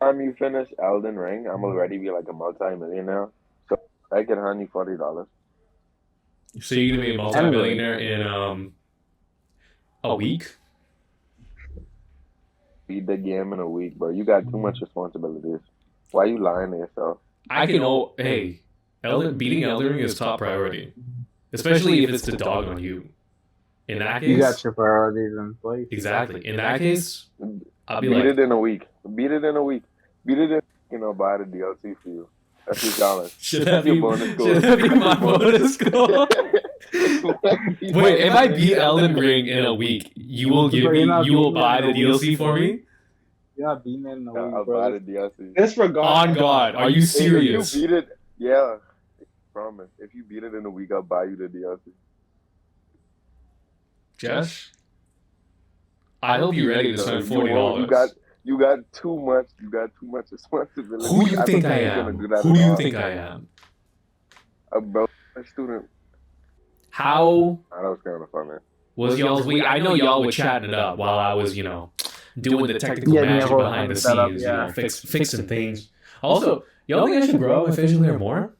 Time you finish Elden Ring, I'm already be like a multi-millionaire. So I can hand you $40. So you're gonna be a Anyway, multi-millionaire in a week? Beat the game in a week, bro. You got too much responsibilities. Why you lying to yourself? I can oh hey, beating Elden Ring is top priority, especially if it's the dog on you. In that you got case, your priorities in place. exactly. In that case, I'll be Beat like, it in a week. Beat it in a week. Beat it in, buy the DLC for you. That's your challenge. should That's that your be bonus should goal. that be That's my your bonus. bonus goal? That'd be Wait, if I beat Elden multi-millionaire. Ring in a week, you will give But me, you're not you will beating it buy in the a week. DLC for me? You're not beating it in a Yeah, week, I'll bro. buy the DLC. On Disregard. God, are you If you serious? beat it, yeah, promise. If you beat it in a week, I'll buy you the DLC. Jesh, I hope you're ready to No, spend you $40. won't. You got too much. You got too much Who responsibility. do you I don't think I think you're gonna am? do that Who at do you all. think I am? Bro, a student. How That was kind of funny. was y'all's week? I know y'all were chatting it up while I was, doing the technical Getting your magic whole behind the thing set up, scenes, yeah. fixing things. Also, y'all think I should grow my facial hair more?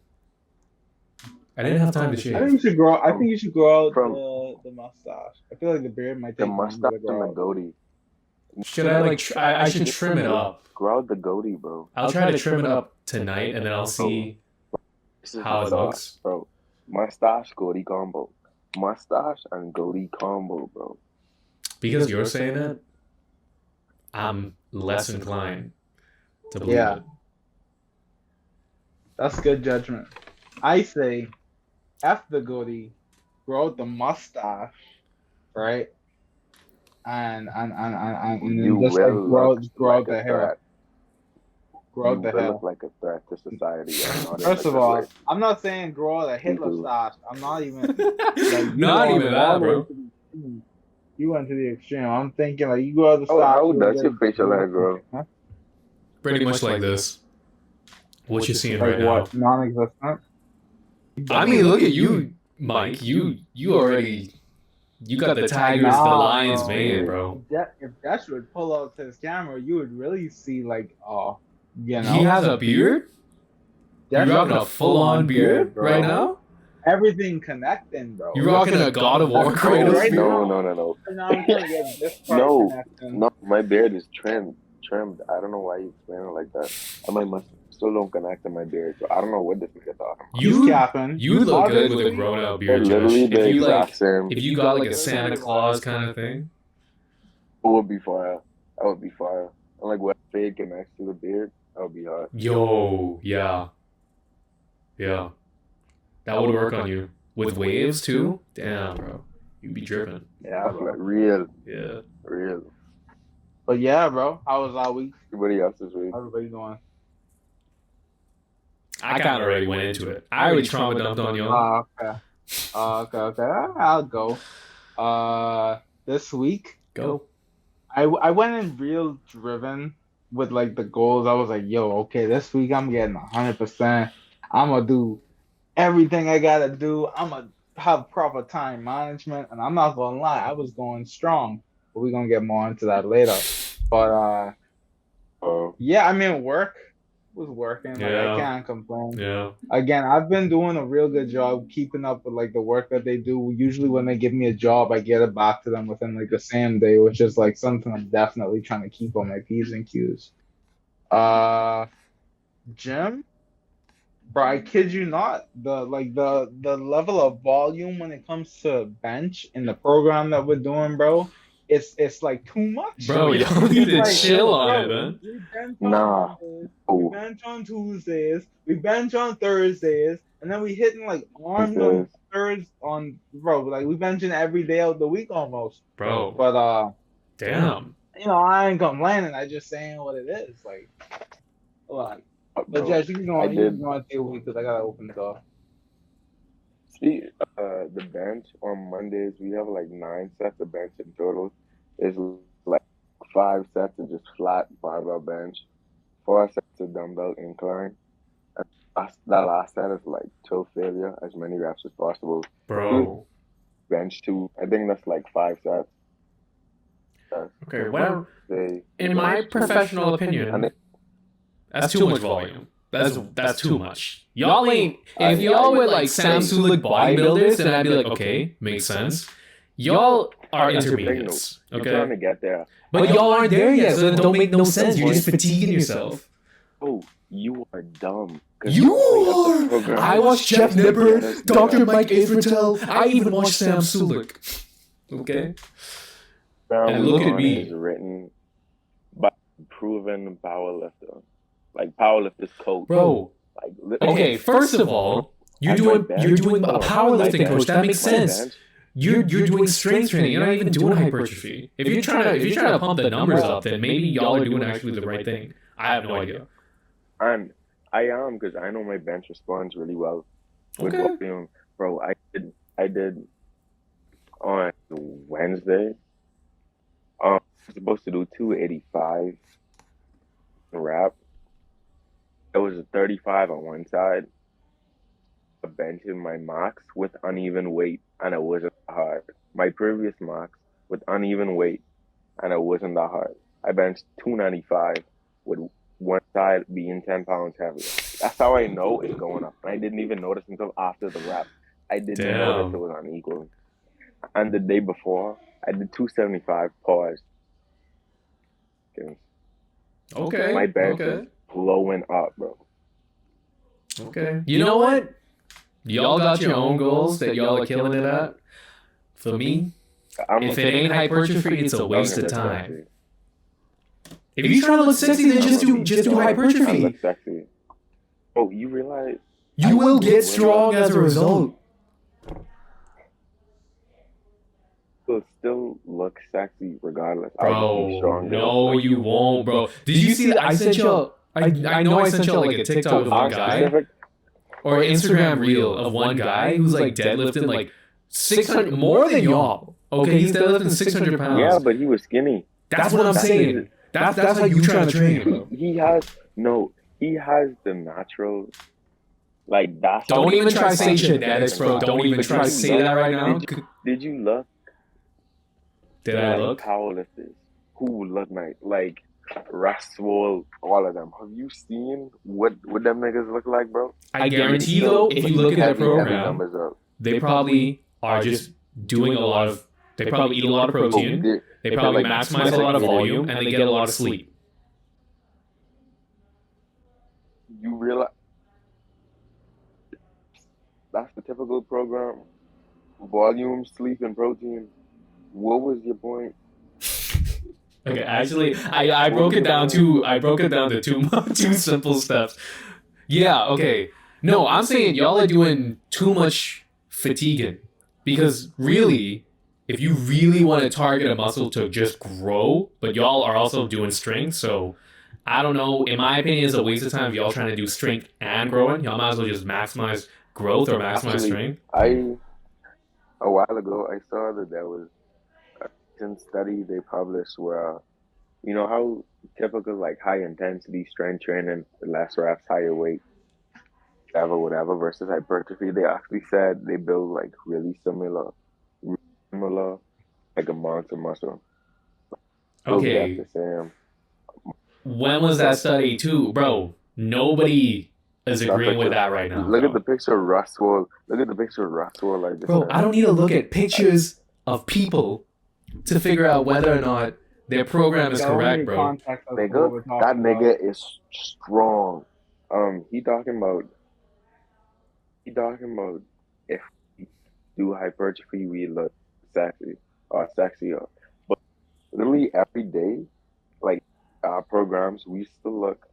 I didn't have time to I shave. think you should grow. I think you should grow out From the mustache. I feel like the beard might the take longer mustache to and the grow out. goatee. Should I I should trim it up. Grow out the goatee, bro. I'll try to trim it up tonight, and then I'll see This is how it mustache, looks. bro. Mustache goatee combo. Mustache and goatee combo, bro. Because you're saying it, I'm less inclined to believe Yeah, it. that's good judgment. I say, F the goatee, grow out the mustache, right? And You then just like will look grow like out the a hair. threat. Grow You out the will hair. look like a threat to society and not in First a of good way. all, I'm not saying grow out a Hitler do. stash. I'm not even like Not even that, bro. You went to the extreme. I'm thinking like you grow out the Oh, stash. how You does get your facial hair grow? huh? Pretty much like this. What you're seeing right Like now. what? Non-existent. I mean, look at you, Mike. You already you got the tigers, the Nah, lions bro. made, bro. If Jesh would pull out his camera, you would really see like you know. He has a beard. Jesh You rocking has a full-on beard bro. right now? Everything connecting, bro. You rocking a God of War Kratos right beard? No. Right now I'm trying to get this part No, connecting. no, my beard is trimmed. I don't know why you explain it like that. And my mustache still don't connect to my beard, so I don't know what this nigga talking about. He's capping. You look good with a Obviously. grown-out They're beard, literally Josh. the exact same. If you got like a Santa Claus kind of thing, It would be fire. That would be fire. And like what fade connects to the beard, that would be hard. yo, yeah, that would work on you with waves too. Damn, bro, you'd be dripping. Yeah, Like bro. real. Yeah. But yeah, bro. How was our week? Everybody else's week. How everybody doing? I kind of already went into it. I already trauma dumped on y'all. Okay. Okay. I'll go. This week Go. I went in real driven with like the goals. I was like, yo, okay, this week I'm getting 100%. I'm gonna do everything I gotta do. I'm gonna have proper time management, and I'm not gonna lie, I was going strong. But we're gonna get more into that later. But yeah, I mean, work was working. Like, Yeah. I can't complain. Yeah. Again, I've been doing a real good job keeping up with like the work that they do. Usually when they give me a job, I get it back to them within like the same day, which is like something I'm definitely trying to keep on my P's and Q's. Gym, bro, I kid you not, the level of volume when it comes to bench in the program that we're doing, bro, it's like too much. Bro, y'all need to Like, chill on bro, it, man. we bench on Nah. Mondays, Oh. we bench on Tuesdays, we bench on Thursdays, and then we hitting like arms on Thursdays on, bro, like we benching every day of the week almost. Bro. But Damn. you know, I ain't complaining. I just saying what it is. Like, but Josh, you can go on to your week because I gotta open the door. See, the bench on Mondays we have like 9 sets of bench in total. It's like 5 sets of just flat barbell bench, 4 sets of dumbbell incline. And that last set is like till failure, as many reps as possible. Bro. Bench 2, I think that's like 5 sets. Okay, well, in my professional opinion, That's too much volume. That's too much. Y'all ain't. If y'all were like Sam Sulek bodybuilders, then I'd be like, okay, makes sense. Y'all are intermediates, You're trying to okay? get there. But y'all aren't there yet, so it don't make no sense. You're just fatiguing yourself. Oh, you are dumb. 'Cause You only have the are. program. I watched Jeff Nippert, Dr. Mike Israel. I even watched Sam Sulek. Okay. And look at me. Is written by a proven powerlifter, like powerlifters coach. Bro. Like, Okay, first of all, you're doing a powerlifting coach. That makes sense. You're doing strength training. You're not even doing hypertrophy. If you're trying to pump the numbers up, then maybe y'all are doing actually the right thing. I have no idea. And I am, because I know my bench responds really well with Okay. volume. Bro, I did on Wednesday. I was supposed to do 285 rep. It was a 35 on one side, a bench in my max with uneven weight, and it wasn't that hard. My previous max with uneven weight, and it wasn't that hard. I benched 295 with one side being 10 pounds heavier. That's how I know it's going up. And I didn't even notice until after the rep. I didn't notice it was unequal. And the day before, I did 275 pause. Okay. My bench is blowing up, bro. Okay. You know what? Y'all got your own goals that y'all are killing it at. For me, if it ain't hypertrophy, it's a waste of time. If you're trying to look sexy, then just do hypertrophy. I look sexy. Oh, you realize you will get strong as a result. You'll still look sexy regardless. Bro, no, you won't, bro. Did you see that? I sent y'all. I know I sent y'all like a TikTok of one guy or an Instagram reel of one guy who's like deadlifting like 600 more than y'all. Okay, he's deadlifting 600 pounds. Yeah, but he was skinny. That's what I'm saying. That's how you trying to train, bro. He has the natural, like that's. Don't even try to say genetics, bro. Don't even try to say that right now. Did you look? Did I look? Powerlifters who look like Russell, all of them. Have you seen what them niggas look like, bro? I guarantee though, if you look at their program, they probably are just doing a lot of. They probably eat a lot of protein. They probably maximize a lot of volume, and they get a lot of sleep. You realize that's the typical program: volume, sleep, and protein. What was your point? Okay, actually, I broke it down to two simple steps. Yeah, okay. No, I'm saying y'all are doing too much fatiguing, because really, if you really want to target a muscle to just grow, but y'all are also doing strength, so I don't know. In my opinion, it's a waste of time if y'all trying to do strength and growing. Y'all might as well just maximize growth or maximize strength. A while ago, I saw that there was a recent study they published where, you know how typical like high intensity strength training, less reps, higher weight, whatever, versus hypertrophy. They actually said they build like really similar like amounts of muscle. Okay. When was that study too, bro? Nobody is agreeing with that right now. Look at the picture of Russell. Look at the picture of Russell. Like this. Bro, I don't need to look at pictures of to figure out whether or not their program is correct, bro. That nigga is strong. He talking about if we do hypertrophy, we look sexy or sexier. But literally every day, like our programs, we still look.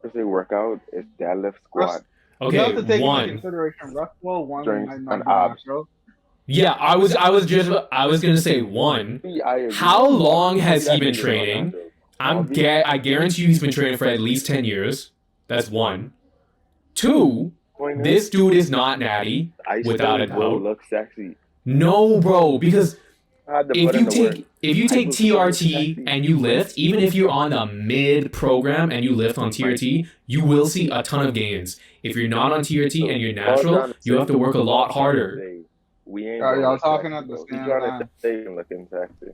If they work out, it's deadlift, squat. Okay, you have to take one. into consideration Russell, one and abs. Yeah, I was gonna say one. How long has he been training? I guarantee you he's been training for at least 10 years. That's one. Two, this dude is not natty, without a doubt. Look sexy. No, bro, because if you take TRT and you lift, even if you're on the mid program and you lift on TRT, you will see a ton of gains. If you're not on TRT and you're natural, you have to work a lot harder. Y'all talking at the same time. Say looking sexy.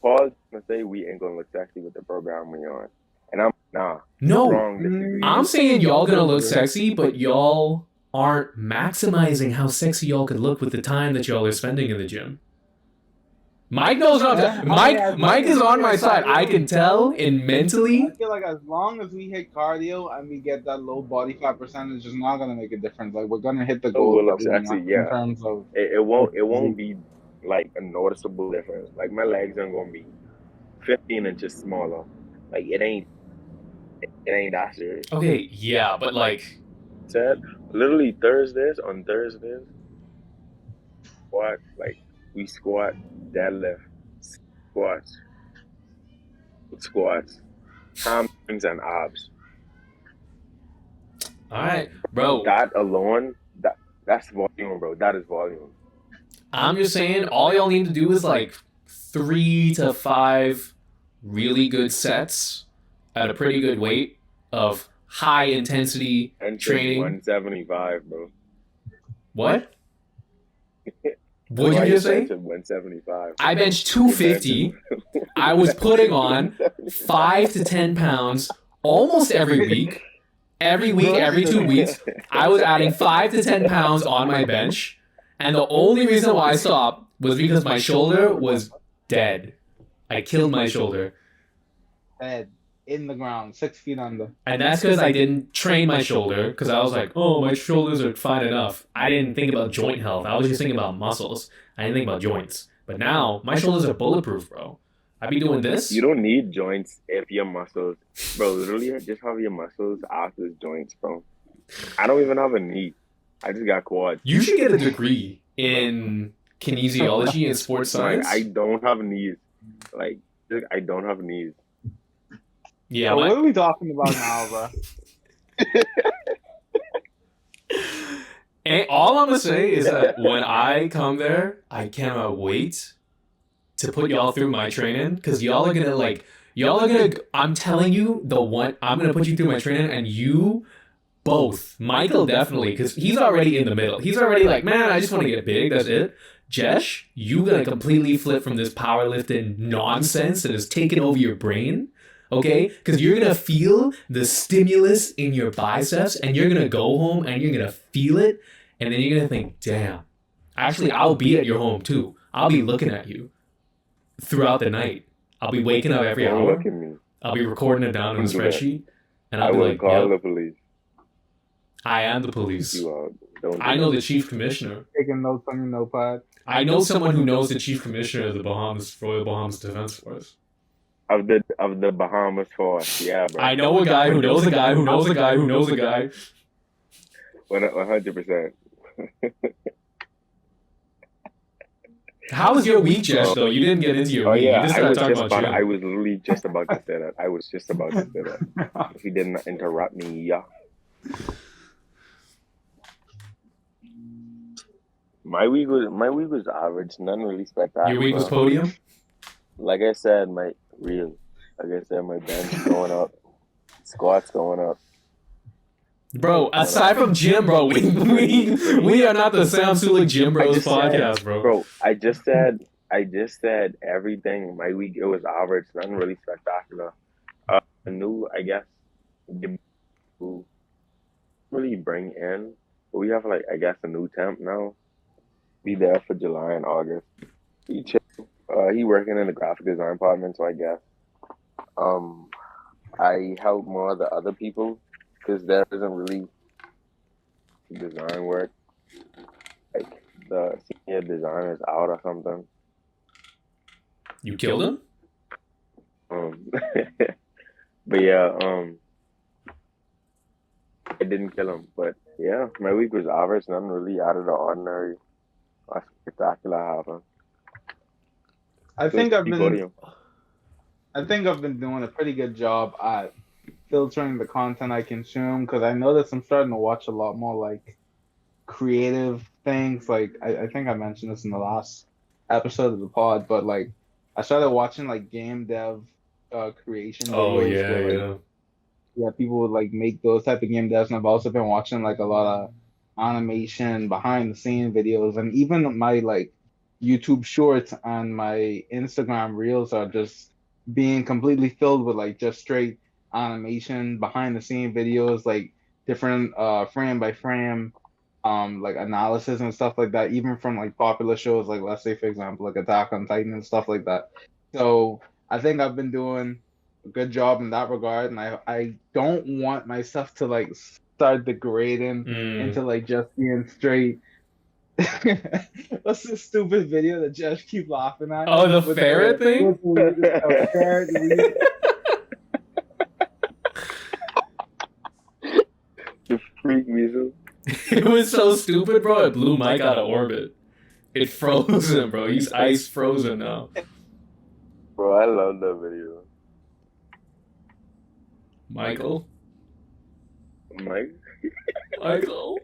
Paul's gonna say we ain't gonna look sexy with the program we on, and I'm nah. No, Strong disagree. I'm saying y'all gonna look sexy, but y'all aren't maximizing how sexy y'all could look with the time that y'all are spending in the gym. Mike knows what I'm saying. Mike is on my side. I can tell, and mentally, I feel like as long as we hit cardio and we get that low body fat percentage, it's not gonna make a difference. Like we're gonna hit the It will goals that look we sexy, want in yeah. terms of. It won't be like a noticeable difference. Like my legs aren't gonna be 15 inches smaller. Like it ain't that serious. okay, yeah, but like, Said literally on Thursdays, squat, like we squat, deadlift, squats, squats, hamstrings and abs. all right, Bro, bro. that alone, that's volume, bro. That is volume. I'm just saying, all y'all need to do is like 3 to 5 really good sets at a pretty good weight of high intensity And training. 175, bro. What? What did you just say? 175. I benched 250. I was putting on 5 to 10 pounds almost every week. Every week, every 2 weeks, I was adding 5 to 10 pounds on my bench. And the only reason why I stopped was because my shoulder was dead. I killed my shoulder. Head in the ground, 6 feet under. And that's because I didn't train my shoulder, because I was like, oh, my shoulders are fine enough. I didn't think about joint health. I was just thinking about muscles. I didn't think about joints. But now, my shoulders are bulletproof, bro. I be doing this. You don't need joints if your muscles, bro. Literally, just have your muscles act as joints, bro. I don't even have a knee. I just got quads. You should get a degree in kinesiology and sports Like, science. I don't have knees. Like, I don't have knees. Yeah, So what are we talking about now, bro? And all I'm gonna say is that when I come there, I cannot wait to put y'all through my training, because y'all are gonna. I'm telling you, I'm gonna put you through my training, and you both, Michael definitely, because he's already in the middle. He's already like, man, I just want to get big. That's it. Jesh, you gonna completely flip from this powerlifting nonsense that is taking over your brain. Okay? Because you're going to feel the stimulus in your biceps, and you're going to go home and you're going to feel it. And then you're going to think, damn, actually, I'll be at your home too. I'll be looking at you throughout the night. I'll be waking up every Don't hour. look at me. I'll be recording it down in a Don't do that. spreadsheet. And I I'll be will like, call the yep, police. I am the police. You out. Don't do I know that. the chief commissioner. Taking notes on your notepad. I know someone who knows the chief commissioner of the Royal Bahamas Defense Force. Of the Bahamas Force, yeah, bro. I know a guy who knows a guy who knows a guy who knows a guy. 100%. How was your week, Jesh, though? You didn't get into your Oh week. yeah, You just started talking about you. I was literally just about to say that. I was just about to say that. If he didn't interrupt me, yeah. My week was average, nothing really spectacular. Your week was podium? Like I said, my bench going up, squats going up. Bro, aside from gym, bro, we are not the Sam Sulik Gym Bros podcast, bro. Bro, I just said everything. My week, it was average, nothing really spectacular. A new, I guess, who really bring in, but we have like, I guess, a new temp now. Be there for July and August. He chill. He working in the graphic design department, so I guess. I help more of the other people because there isn't really design work. Like the senior designer is out or something. You killed him? But yeah, I didn't kill him. But yeah, my week was average. Nothing really out of the ordinary or spectacular happened. I think I've been doing a pretty good job at filtering the content I consume, because I noticed I'm starting to watch a lot more like creative things. Like I think I mentioned this in the last episode of the pod, but like I started watching like game dev creation videos. Oh, yeah, where, yeah. Yeah, people would like make those type of game devs, and I've also been watching like a lot of animation behind the scene videos, and even my like YouTube shorts and my Instagram reels are just being completely filled with like just straight animation, behind the scene videos, like different frame by frame like analysis and stuff like that, even from like popular shows like, let's say for example, like Attack on Titan and stuff like that. So I think I've been doing a good job in that regard, and I don't want my stuff to like start degrading Mm. into like just being straight. What's this stupid video that Jesh keep laughing at Oh, the with ferret thing? the ferret weed? The freak weasel. It was so stupid, bro. It blew Mike out of orbit. It froze him, bro. He's ice frozen now. Bro, I love that video. Michael? Mike, Michael?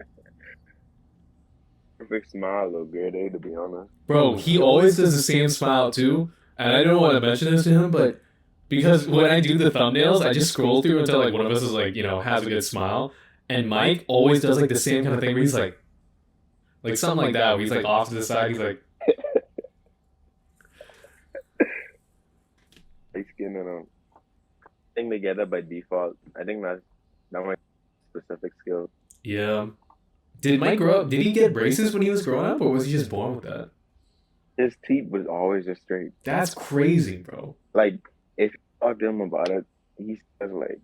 perfect smile, little grade A, to be honest. Bro, he always does the same smile too. And I don't want to mention this to him, but because when I do the thumbnails, I just scroll through until like one of us is like, has a good smile. And Mike always does like the same kind of thing where he's like something like that. Where he's like off to the side. He's like, Light skin and I think they get that by default. I think that's not my specific skill. yeah. Did Mike grow up? Did he get braces when he was growing up, or was he just born with that? His teeth was always just straight. That's crazy, bro. Like, if you talk to him about it, he says like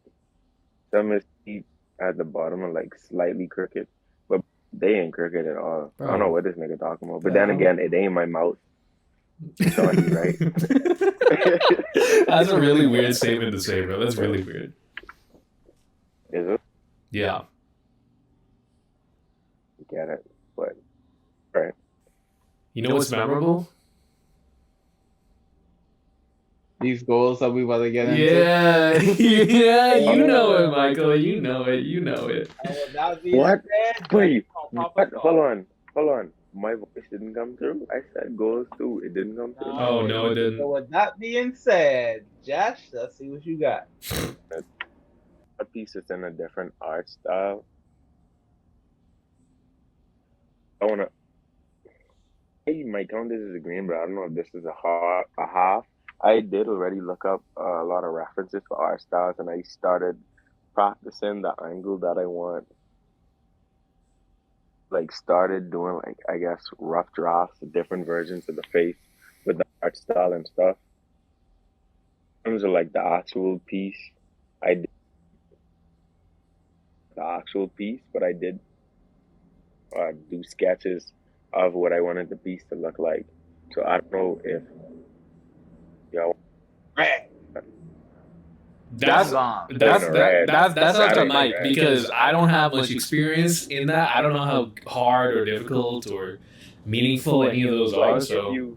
some of his teeth at the bottom are like slightly crooked, but they ain't crooked at all. I don't know what this nigga talking about. But then again, it ain't my mouth. Sorry, right? That's a really weird statement to say, bro. That's really weird. Is it? Yeah. Get it? But right. You know what's memorable? These goals that we about to get into. Yeah, yeah, you know it, Michael. You know it. You know it. What? Wait, what? Hold on. My voice didn't come through. I said goals too. It didn't come through. Oh no, it didn't. So with that being said, Josh, let's see what you got. A piece is in a different art style. I wanna. Hey, you might count this as a green, but I don't know if this is a half. I did already look up a lot of references for art styles, and I started practicing the angle that I want. Like, started doing like, I guess, rough drafts of different versions of the face with the art style and stuff. In terms of like the actual piece, I did the actual piece, but I did do sketches of what I wanted the piece to look like. So I don't know if y'all. That's up to Mike because I don't have much experience in that. I don't know how hard or difficult or meaningful any of those are. So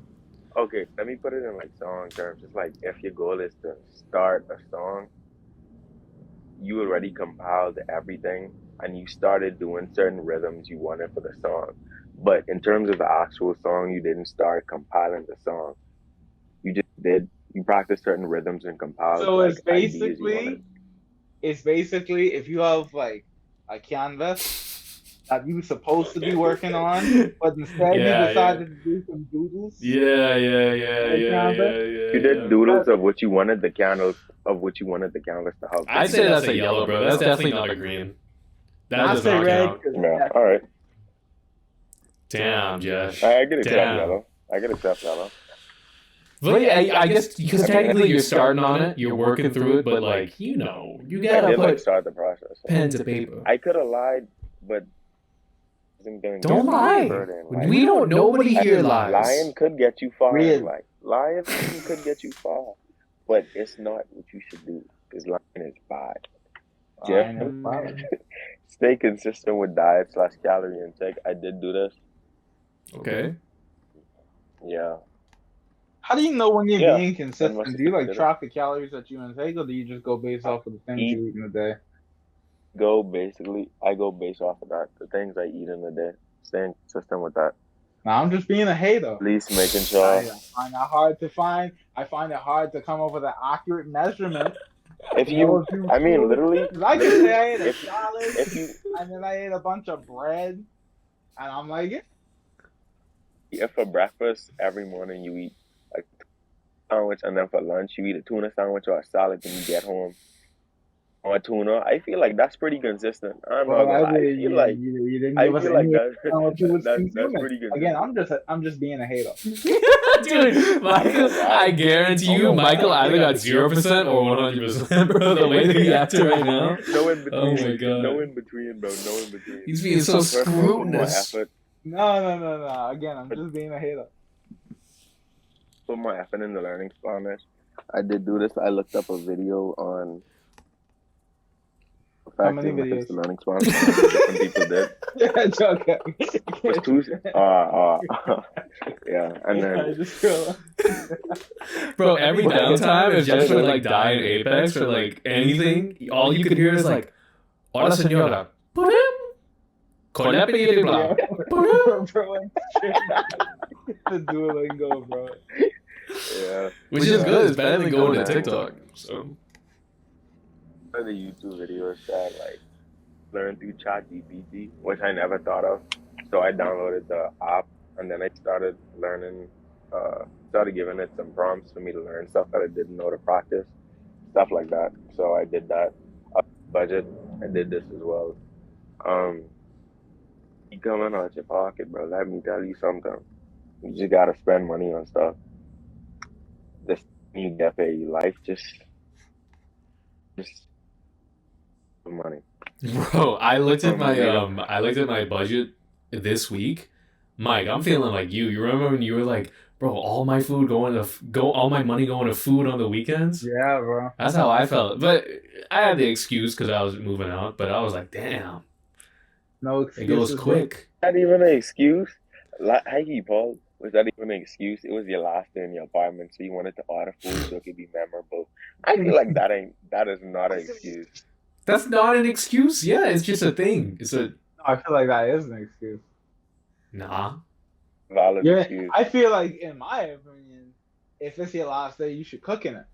okay, let me put it in like song terms. It's like if your goal is to start a song, you already compiled everything and you started doing certain rhythms you wanted for the song. But in terms of the actual song, you didn't start compiling the song. You just did. You practiced certain rhythms and compiled. So it's basically if you have like a canvas that you were supposed to be working on, but instead you decided to do some doodles. Yeah. You did doodles of what you wanted the canvas to help. I'd say that's a yellow, bro. That's definitely not a green. That does not count. Yeah. All right. Damn, Jesh. I get accept yellow. But yeah, I guess because technically you're starting on it, you're working through it, but like you gotta put start the process. Pen to paper. I could have lied, but don't lie. We don't. Nobody here lies. Lying could get you far. Like lying could get you far, but it's not what you should do because lying is bad. Stay consistent with diet/calorie intake. I did do this. Okay. Yeah. How do you know when you're being consistent? Do you like track the calories that you intake, or do you just go based off of the things you eat in a day? I go based off of that, the things I eat in a day. Staying consistent with that. Now I'm just being a hater. At least making sure. I find that hard to find. I find it hard to come up with an accurate measurement. Literally. I can say I ate a salad, and then I ate a bunch of bread, and I'm like, if for breakfast every morning you eat a sandwich, and then for lunch you eat a tuna sandwich or a salad when you get home, or tuna. I feel like that's pretty consistent. I'm not Well, gonna I lie. did. You didn't give I us feel like any that on what you was that's consuming. pretty Again, consistent. I'm just being a hater. Dude, I don't Michael, know why. I I guarantee don't you, know Michael why. either got 0% or 100%, bro. The way that he acted right now. No in Oh between. my No god. in between, bro. No in between. He's being so I put more scrutinous. effort. No. Again, I'm Put, just being a hater. put more effort in the learning Spanish. I did do this. I looked up a video on How many perfecting methods videos? to learning Spanish on how different people did. Okay. It was two. Yeah, and then I just feel. Bro, every downtime, if Jesh would like die in Apex or like anything, all you could hear is like, Hola señora. Con la pedir Yeah, blah. bro, the Duolingo, bro. yeah, Which is good. It's better than going to TikTok. So one of the YouTube videos that like learn through ChatGPT, which I never thought of. So I downloaded the app and then I started learning. Started giving it some prompts for me to learn stuff that I didn't know to practice, stuff like that. So I did that. Budget. I did this as well. Um, you coming out your pocket, bro. Let me tell you something. You just gotta spend money on stuff. This you get paid. Life just money. bro, Yeah. I looked at my budget this week. Mike, I'm feeling like you. You remember when you were like, bro, all my money going to food on the weekends? Yeah, bro. That's how I felt. But I had the excuse because I was moving out. But I was like, damn, No it goes excuses, bro. quick. That even an excuse? Hey, Paul, was that even an excuse? It was your last day in your apartment, so you wanted to order food so it could be memorable. I feel like that is not an excuse. That's not an excuse. Yeah, it's just a thing. It's a No, I feel like that is an excuse. nah. Valid Yeah, excuse. I feel like, in my opinion, if it's your last day, you should cook in it.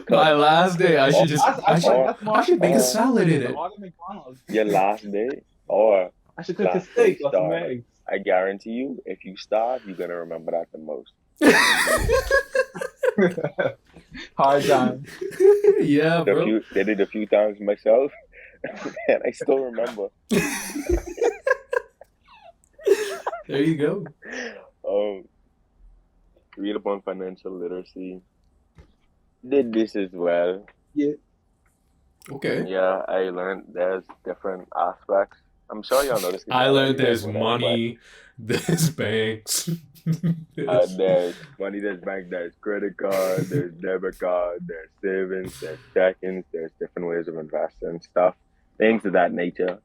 My last day, I should just I feel like that's more. I should make a salad in it. Order McDonald's. Your last day or I should cook a last day steak or some started. eggs. I guarantee you, if you starve, you're gonna remember that the most. Hard time. Yeah, bro. Did it a few times myself, and I still remember. There you go. Read up on financial literacy. Did this as well. Yeah. Okay. Yeah, I learned there's different aspects. I'm sure y'all know this. I learned there's money, there's banks. There's money, there's bank, there's credit card, there's debit card, there's savings, there's checkings, there's different ways of investing stuff, things of that nature.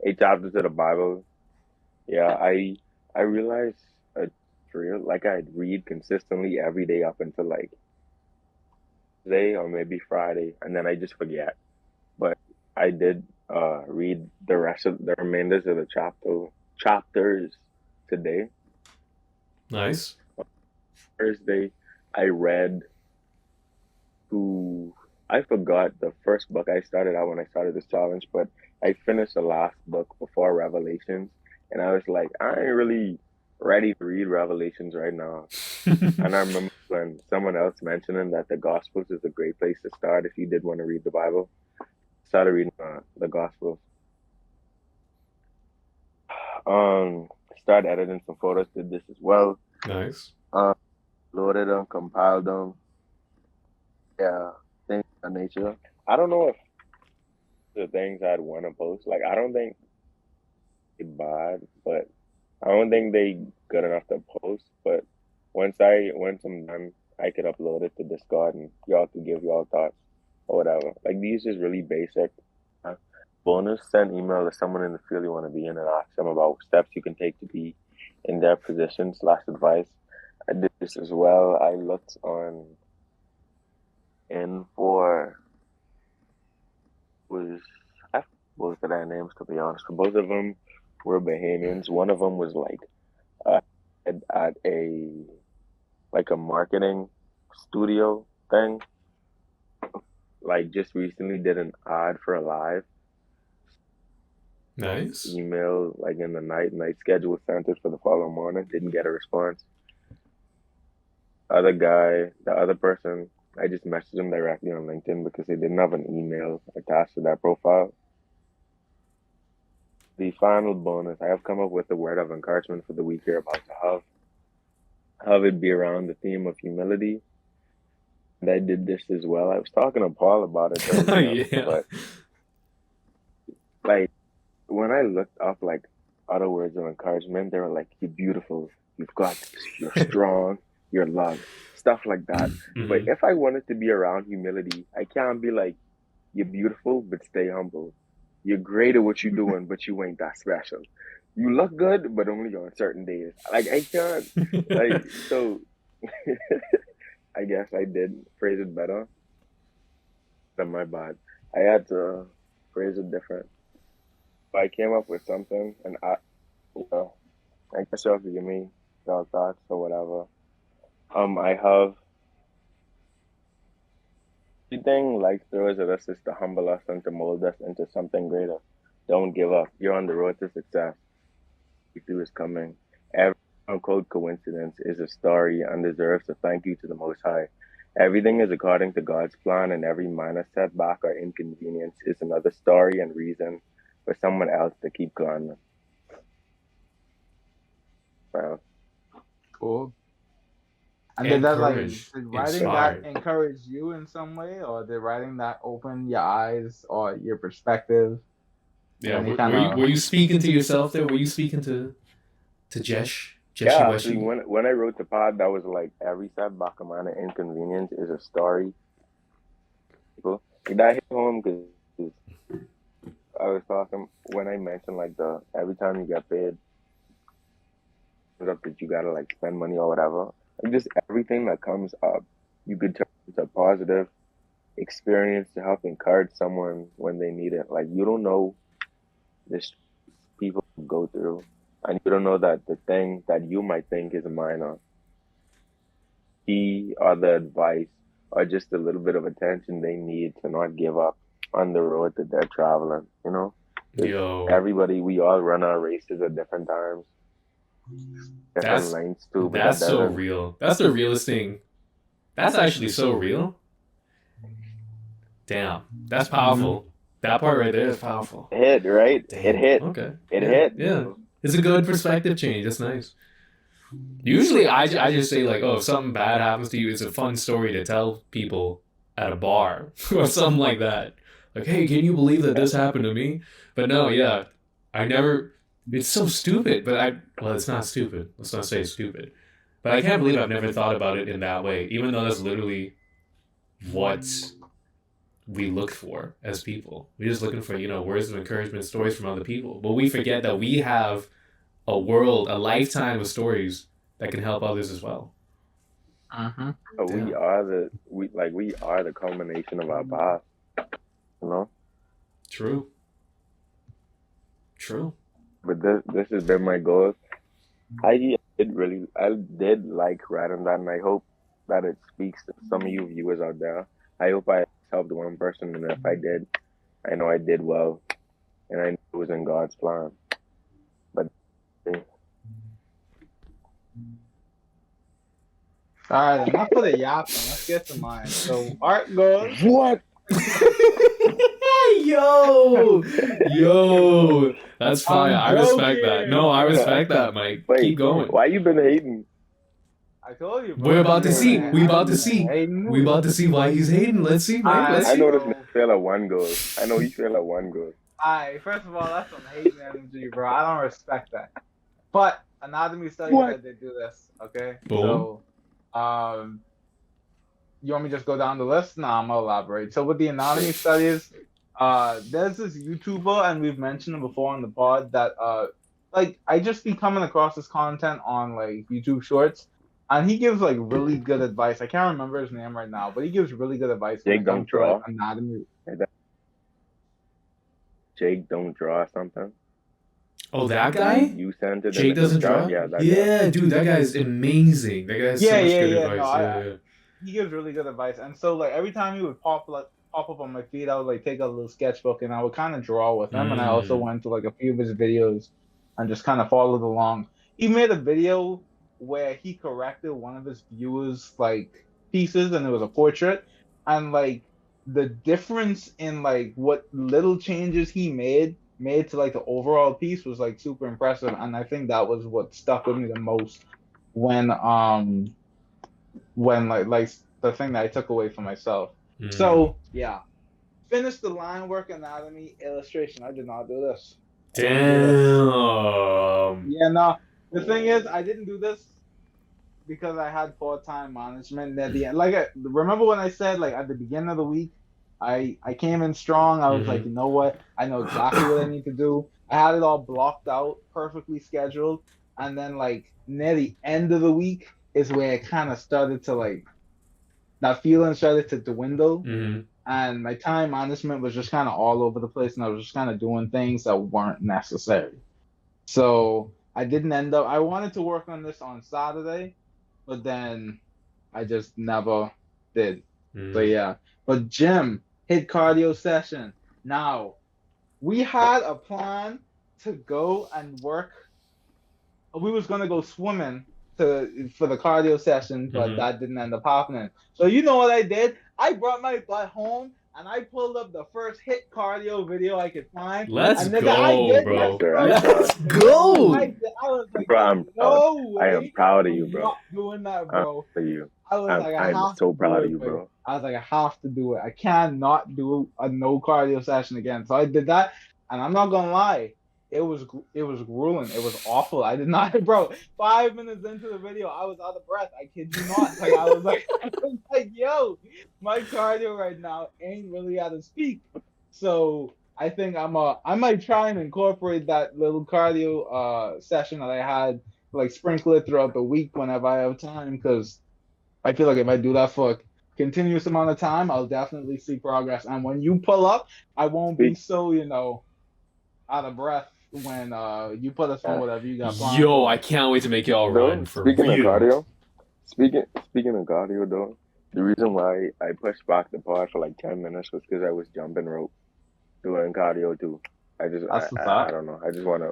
8 chapters of the Bible. Yeah, I realized real like I'd read consistently every day up until like today or maybe Friday, and then I just forget. But I did read the remainders of the chapters today. Nice. Thursday, I read I forgot the first book I started out when I started this challenge, but I finished the last book before Revelations, and I was like, I ain't really ready to read Revelations right now. And I remember when someone else mentioning that the Gospels is a great place to start if you did want to read the Bible. Started reading the Gospels. Started editing some photos. Did this as well. Nice. Loaded them, compiled them. Yeah, things of that nature. I don't know if the things I'd want to post. Like, I don't think they're bad, but I don't think they good enough to post. But once I'm done, I could upload it to Discord and y'all could give y'all thoughts or whatever. Like, these is really basic. Bonus, send email to someone in the field you want to be in and ask them about steps you can take to be in their position / advice. I did this as well. I looked for I forgot both of their names, to be honest. Both of them were Bahamians. One of them was like at a marketing studio thing. Like, just recently did an ad for a live. Nice. Email like in the night schedule was sent it for the following morning. Didn't get a response. The other person, I just messaged them directly on LinkedIn because they didn't have an email attached to that profile. The final bonus, I have come up with a word of encouragement for the week you're about to have it be around the theme of humility. And I did this as well. I was talking to Paul about it earlier, Yeah. but like when I looked up like other words of encouragement, they were like, "You're beautiful, you've got this, you're strong, you're loved," stuff like that. But Hmm. if I wanted to be around humility, I can't be like, "You're beautiful, but stay humble. You're great at what you're doing, but you ain't that special. You look good, but only on certain days." Like I can't, like so. I guess I did phrase it better than my bad. I had to phrase it different. But I came up with something, and you know, I guess y'all can give me y'all thoughts or whatever. I have everything life throws at us is to humble us and to mold us into something greater. Don't give up. You're on the road to success. Breakthrough is coming. Every unquote coincidence is a story and deserves a thank you to the Most High. Everything is according to God's plan, and every minor setback or inconvenience is another story and reason for someone else to keep climbing. Wow. Cool. And did that like Encourage, did writing that inspired. encourage you in some way, or did writing that open your eyes or your perspective Yeah. or any Were, kind were you of were you speaking to yourself there? Were you speaking to Jesh? Jeshy Yeah, actually, Weshy? when I wrote the pod, that was like every setback or minor inconvenience is a story. People, like, that hit home because I was talking when I mentioned like the every time you get paid, up that you gotta like spend money or whatever. Like just everything that comes up, you could turn into a positive experience to help encourage someone when they need it. Like you don't know this people go through, and you don't know that the thing that you might think is minor, he or the advice or just a little bit of attention they need to not give up on the road that they're traveling. You know, because Yo, everybody we all run our races at different times, different that's lengths too, but that that's so doesn't real. That's the realest thing. That's actually so real. Damn, that's Mhm. powerful. That part right there is powerful. hit, right? It Damn. hit. Okay. It Yeah. hit. Yeah. It's a good perspective change. That's nice. Usually, I just say like, oh, if something bad happens to you, it's a fun story to tell people at a bar or something like that. Like, hey, can you believe that this happened to me? But no, yeah, I never. It's so stupid, but well, it's not stupid. Let's not say it's stupid. But I can't believe I've never thought about it in that way, even though that's literally what we look for as people. We're just looking for, words of encouragement, stories from other people. But we forget that we have a world, a lifetime of stories that can help others as well. Mhm. We Damn. are we are the culmination of our past. You know. True. True. But this has been my goal. I did like writing that, and I hope that it speaks to some of you viewers out there. I hope I helped one person, and if I did, I know I did well, and I know it was in God's plan. But All right, enough of the yapping. Let's get to mine. So art goes. what? Yo, yo, that's fine. I'm I respect that. No, joking. I respect that, Mike. Wait, Keep going. why you been hating? I told you, We're bro. about to see. I We about haven't to been see. hating We mood. about to see why he's hating. Let's see, Mike. Let's Alright, I see. noticed so Nick fail at one goal. I know you fail at one goal. alright, first of all, that's some hating energy, bro. I don't respect that. But anatomy studies, I What? did do this. Okay, Boom. so you want me to just go down the list? Nah, I'm gonna elaborate. So with the anatomy studies, there's this YouTuber, and we've mentioned him before on the pod that like I just be coming across this content on like YouTube Shorts, and he gives like really good advice. I can't remember his name right now, but he gives really good advice when Jake it don't comes to like draw. anatomy. Jake don't draw something. Oh, that guy? You sent it in Jake the group doesn't chat. draw? Yeah, that guy. Yeah, dude, that guy is amazing. That guy has so Yeah, much yeah, good yeah. No, advice. Yeah, yeah. he gives really good advice, and so like every time he would pop up on my feed, I would like take a little sketchbook and I would kind of draw with him, and I also Mm. went to like a few of his videos and just kind of followed along. He made a video where he corrected one of his viewers' like pieces, and it was a portrait, and like the difference in like what little changes he made to like the overall piece was like super impressive, and I think that was what stuck with me the most when like the thing that I took away for myself. Mm. So yeah, finish the line work anatomy illustration. I did not do this. I didn't do this. Damn. Yeah, no. The thing is, I didn't do this because I had poor time management at the end. Like, remember when I said like at the beginning of the week, I came in strong. I was like, Hmm. you know what? I know exactly what I need to do. I had it all blocked out, perfectly scheduled, and then like near the end of the week is where it kind of started to like that feeling started to dwindle, Hmm. and my time management was just kind of all over the place, and I was just kind of doing things that weren't necessary. So I didn't end up. I wanted to work on this on Saturday, but then I just never did. So Hmm. yeah. But gym, hit cardio session. Now we had a plan to go and work. We was gonna go swimming for the cardio session, but Hmm. that didn't end up happening. So you know what I did? I brought my butt home and I pulled up the first hit cardio video I could find. Let's And nigga, I go, did Yes, this, bro. sir. I'm bro. proud. Let's go. I was like, Bro, there's I'm proud. no I am way proud of you, I'm bro. not doing that, I'm bro. proud of you. I was like, I I'm have so to do proud of it, you, bro. bro. I was like, I have to do it. I cannot do a no cardio session again. So I did that, and I'm not gonna lie, it was grueling. It was awful. I did not, bro. 5 minutes into the video, I was out of breath. I kid you not. Like I was like, yo, my cardio right now ain't really at its peak. So I think I might try and incorporate that little cardio session that I had, like sprinkle it throughout the week whenever I have time, because I feel like if I do that for a continuous amount of time, I'll definitely see progress. And when you pull up, I won't be Speak, so, out of breath when you put us on uh, whatever you got planned Yo, I for. can't wait to make y'all run though. for Speaking of real. cardio, speaking of cardio, though, the reason why I pushed back the pod for like 10 minutes was because I was jumping rope, doing cardio too. That's what's I up. don't know. I just wanna,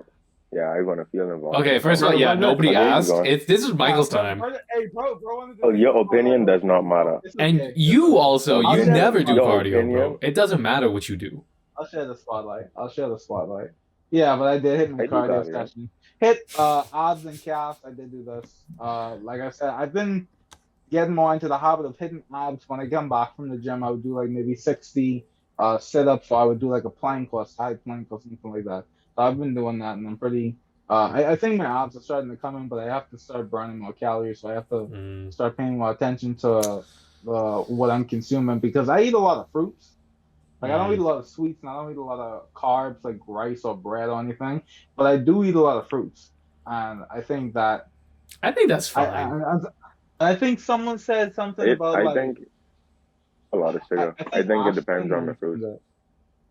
yeah, I wanna feel involved Okay, in first of all, something. Bro, yeah, brother, nobody But there you asked. go. If this is yeah, Michael's time, hey, bro wanted to Oh, say your some opinion spotlight. does not matter. It's and okay. It's you okay. also, you I'll share the never do Your spotlight. cardio, opinion, bro. It doesn't matter what you do. I'll share the spotlight. I'll share the spotlight. Yeah, but I did hit my I do cardio cardio. session. Hit abs and calves. I did do this. Like I said, I've been getting more into the habit of hitting abs. When I come back from the gym, I would do like maybe 60 sit-ups, or I would do like a plank or side plank or something like that. So I've been doing that, and I'm pretty. I think my abs are starting to come in, but I have to start burning more calories. So I have to Mm. start paying more attention to what I'm consuming, because I eat a lot of fruits. Like I don't eat Mm. a lot of sweets, and I don't eat a lot of carbs like rice or bread or anything. But I do eat a lot of fruits, and I think that I think that's I fine. I, I think someone said something about I like think a lot of sugar. I I think think it depends Ashton on the mentioned fruits. it.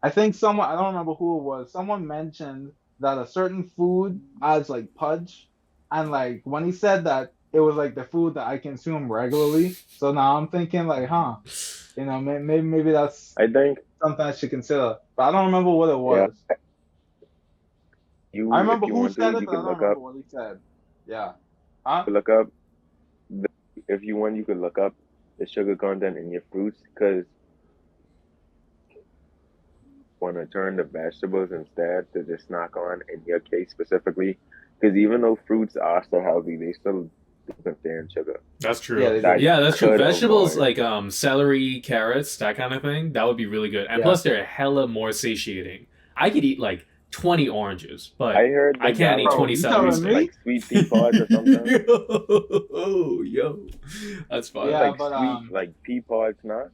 I think someone, I don't remember who it was. Someone mentioned that a certain food adds like punch, and like when he said that, it was like the food that I consume regularly. So now I'm thinking like, huh, maybe that's I think something I should consider. But I don't remember what it yeah, was. I you if remember you who want to, said it, you but I could don't remember what he said. Yeah. Huh? look up the, if you want, you could look up the sugar content in your fruits because want to turn to vegetables instead to just snack on in your case specifically. Because even though fruits are so healthy, they still do contain sugar. That's Yeah, true. they That do. you Yeah, that's true. could Vegetables avoid. like celery, carrots, that kind of thing, that would be really good. And Yeah. plus, they're hella more satiating. I could eat like 20 oranges, I but heard I they can't got eat like Bro, 20 you celery telling sweet, me? like sticks. sweet pea pods or something. yo, that's It's fire. Yeah, like but sweet, like pea pod snacks.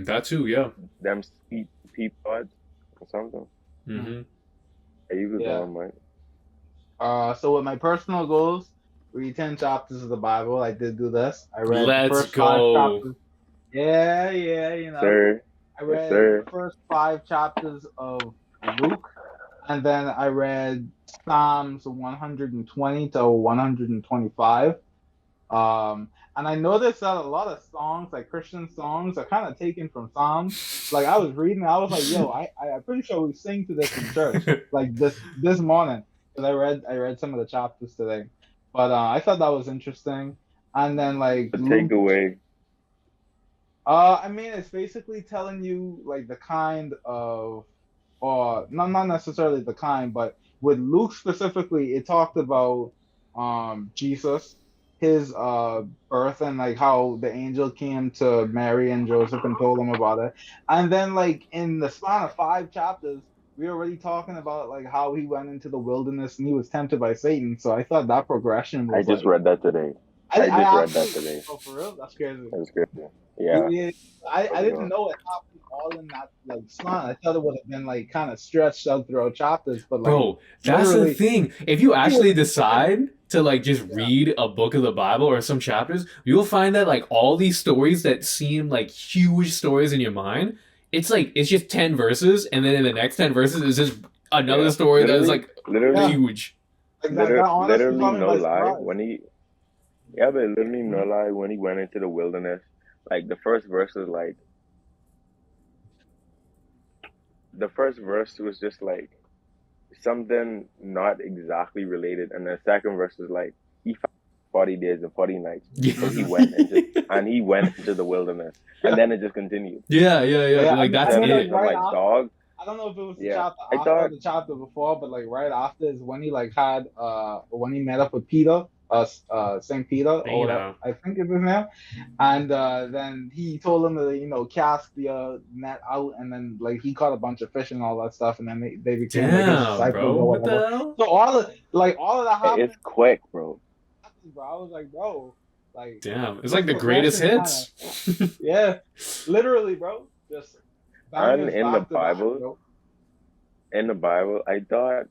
That too, yeah. Them sweet pea pods or something. Hmm. Yeah, you could go yeah. on, Mike. So with my personal goals, read 10 chapters of the Bible. I did do this. I read the Let's first five go. chapters. Yeah, yeah, you know. Sir, I yes, read the sir. first five chapters of Luke, and then I read Psalms 120 to 125. And I noticed that a lot of songs, like Christian songs, are kind of taken from Psalms. Like I was reading, I was like, "Yo, I'm pretty sure we sing to this in church." Like this morning, because I read some of the chapters today. But I thought that was interesting. And then like The Luke, takeaway. I mean, it's basically telling you like the kind of, or not necessarily the kind, but with Luke specifically, it talked about Jesus, his birth, and like how the angel came to Mary and Joseph and told them about it. And then like in the span of 5 chapters, we were already talking about like how he went into the wilderness and he was tempted by Satan. So I thought that progression I was just like, read that today. I just I read that actually, today. oh for real, that's crazy. It was good. Yeah. Yeah, I didn't know it happened all in that like slot. I thought it would have been like kind of stretched out throughout chapters, but like Bro, that's the literally, thing. If you he was actually decide to like just yeah, read a book of the Bible or some chapters, you'll find that like all these stories that seem like huge stories in your mind, it's like it's just 10 verses, and then in the next 10 verses is just another Yeah. story that is like yeah, huge. like that honestly Literally caught me no by lie. surprise. When he, yeah, but literally no Mhm. lie. When he went into the wilderness, like the first verse was just like something not exactly related, and the second verse was like he found 40 days and 40 nights. So Mhm. he went into the wilderness, and Yeah, then it just continued. Yeah. yeah. Like I that's mean, like it. I'm right like, after. dog. I don't know if it was the Yeah, chapter I after or thought. the chapter before, but like right after is when he like had when he met up with Peter, Saint Peter or You whatever know. I think is his name, and then he told him to cast the net out, and then like he caught a bunch of fish and all that stuff, and then they became like his Damn, disciples bro. or What the whatever. hell? So all of that happened, It's quick, bro. bro. I was like, bro, like Damn. It's this like the greatest progression kind of hits. yeah, literally, bro, just And bangers back to back, bro. in the Bible, I thought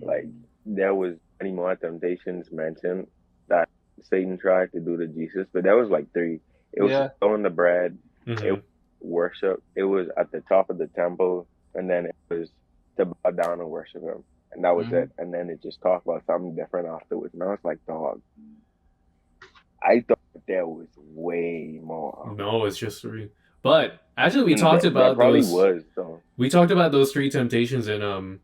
like there was many more temptations mentioned that Satan tried to do to Jesus, but there was like three. It was Yeah. throwing the bread, it was Hmm. worship, it was at the top of the temple, and then it was to bow down and worship him. And that was Mhm. it. And then it just talked about something different afterwards. And I was like, dog, I thought there was way more. No, it's just three. But actually, we And talked there about probably those. was, though. We talked about those three temptations in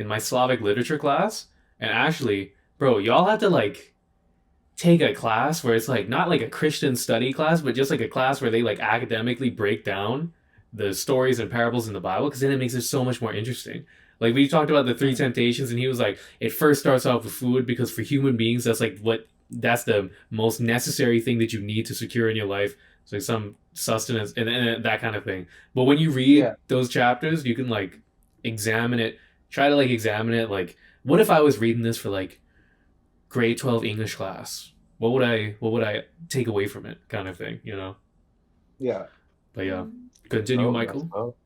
my Slavic literature class. And actually, bro, y'all have to like take a class where it's like not like a Christian study class, but just like a class where they like academically break down the stories and parables in the Bible, because then it makes it so much more interesting. Like we talked about the three temptations, and he was like, it first starts off with food because for human beings, that's the most necessary thing that you need to secure in your life. It's like some sustenance and that kind of thing. But when you read Yeah. those chapters, you can like examine it, try to like examine it. Like, what if I was reading this for like grade 12 English class? What would I take away from it, kind of thing, you know? Yeah. But yeah, continue, Oh, that's Michael. dope.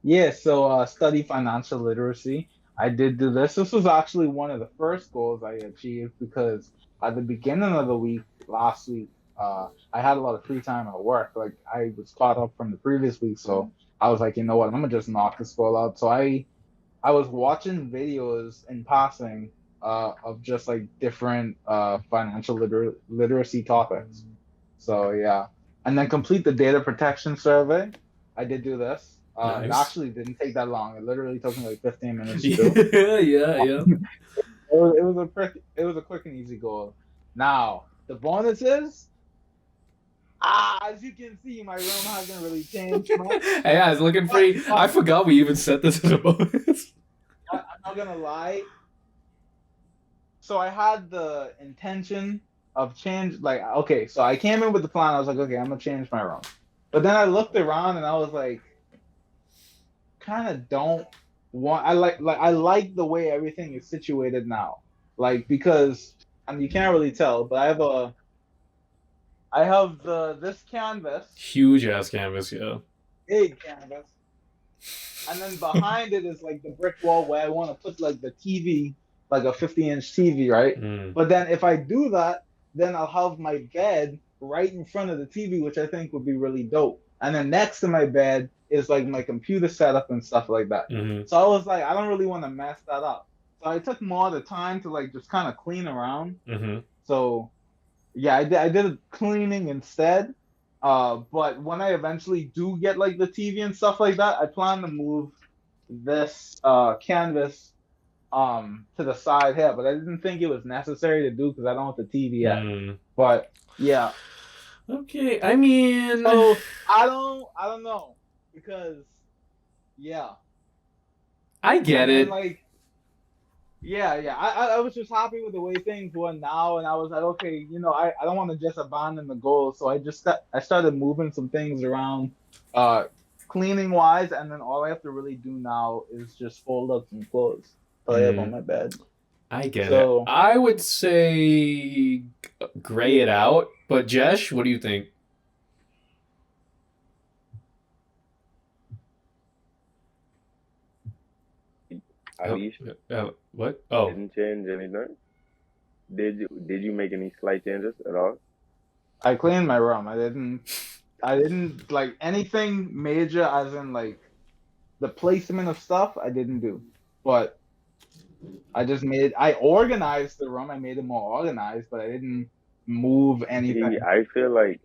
Yeah, so study financial literacy. I did do this. This was actually one of the first goals I achieved because at the beginning of the week, last week, I had a lot of free time at work. Like I was caught up from the previous week, so I was like, you know what, I'm gonna just knock this goal out. So I was watching videos in passing of just like different financial literacy topics. So yeah, and then complete the data protection survey. I did do this. It Nice. actually didn't take that long. It literally took me like 15 minutes to do. Yeah. It was a quick and easy goal. Now the bonus is, as you can see, my room hasn't really changed much. Yeah, it's looking pretty. I forgot we even set this as a bonus. I'm not gonna lie. So I had the intention of change, like, okay, so I came in with the plan. I was like, okay, I'm gonna change my room. But then I looked around and I was like, kind of don't want. I like the way everything is situated now, like because and you can't really tell, but I have the this canvas, Huge ass canvas, yeah. big canvas, and then behind it is like the brick wall where I want to put like the TV, like a 50-inch TV, right? Mm. But then if I do that, then I'll have my bed right in front of the TV, which I think would be really dope. And then next to my bed is like my computer setup and stuff like that. Mm-hmm. So I was like, I don't really want to mess that up. So I took more of the time to like just kind of clean around. Mm-hmm. So yeah, I did cleaning instead. But when I eventually do get like the TV and stuff like that, I plan to move this canvas to the side here, but I didn't think it was necessary to do because I don't want the TV yet. Mm. But Yeah. Okay, I mean, So I don't know because yeah, I get and then it. like yeah. I was just happy with the way things were now, and I was like, okay, I don't want to just abandon the goal, so I started moving some things around, uh, cleaning wise, and then all I have to really do now is just fold up some clothes that I have on Mm, my bed. I get it. So I would say gray it out, but Jesh, what do you think? At Oh, least what? Oh, didn't change anything. Did you make any slight changes at all? I cleaned my room. I didn't like anything major, as in like the placement of stuff. I didn't do, but I organized the room. I made it more organized, but I didn't move See, anything. I feel like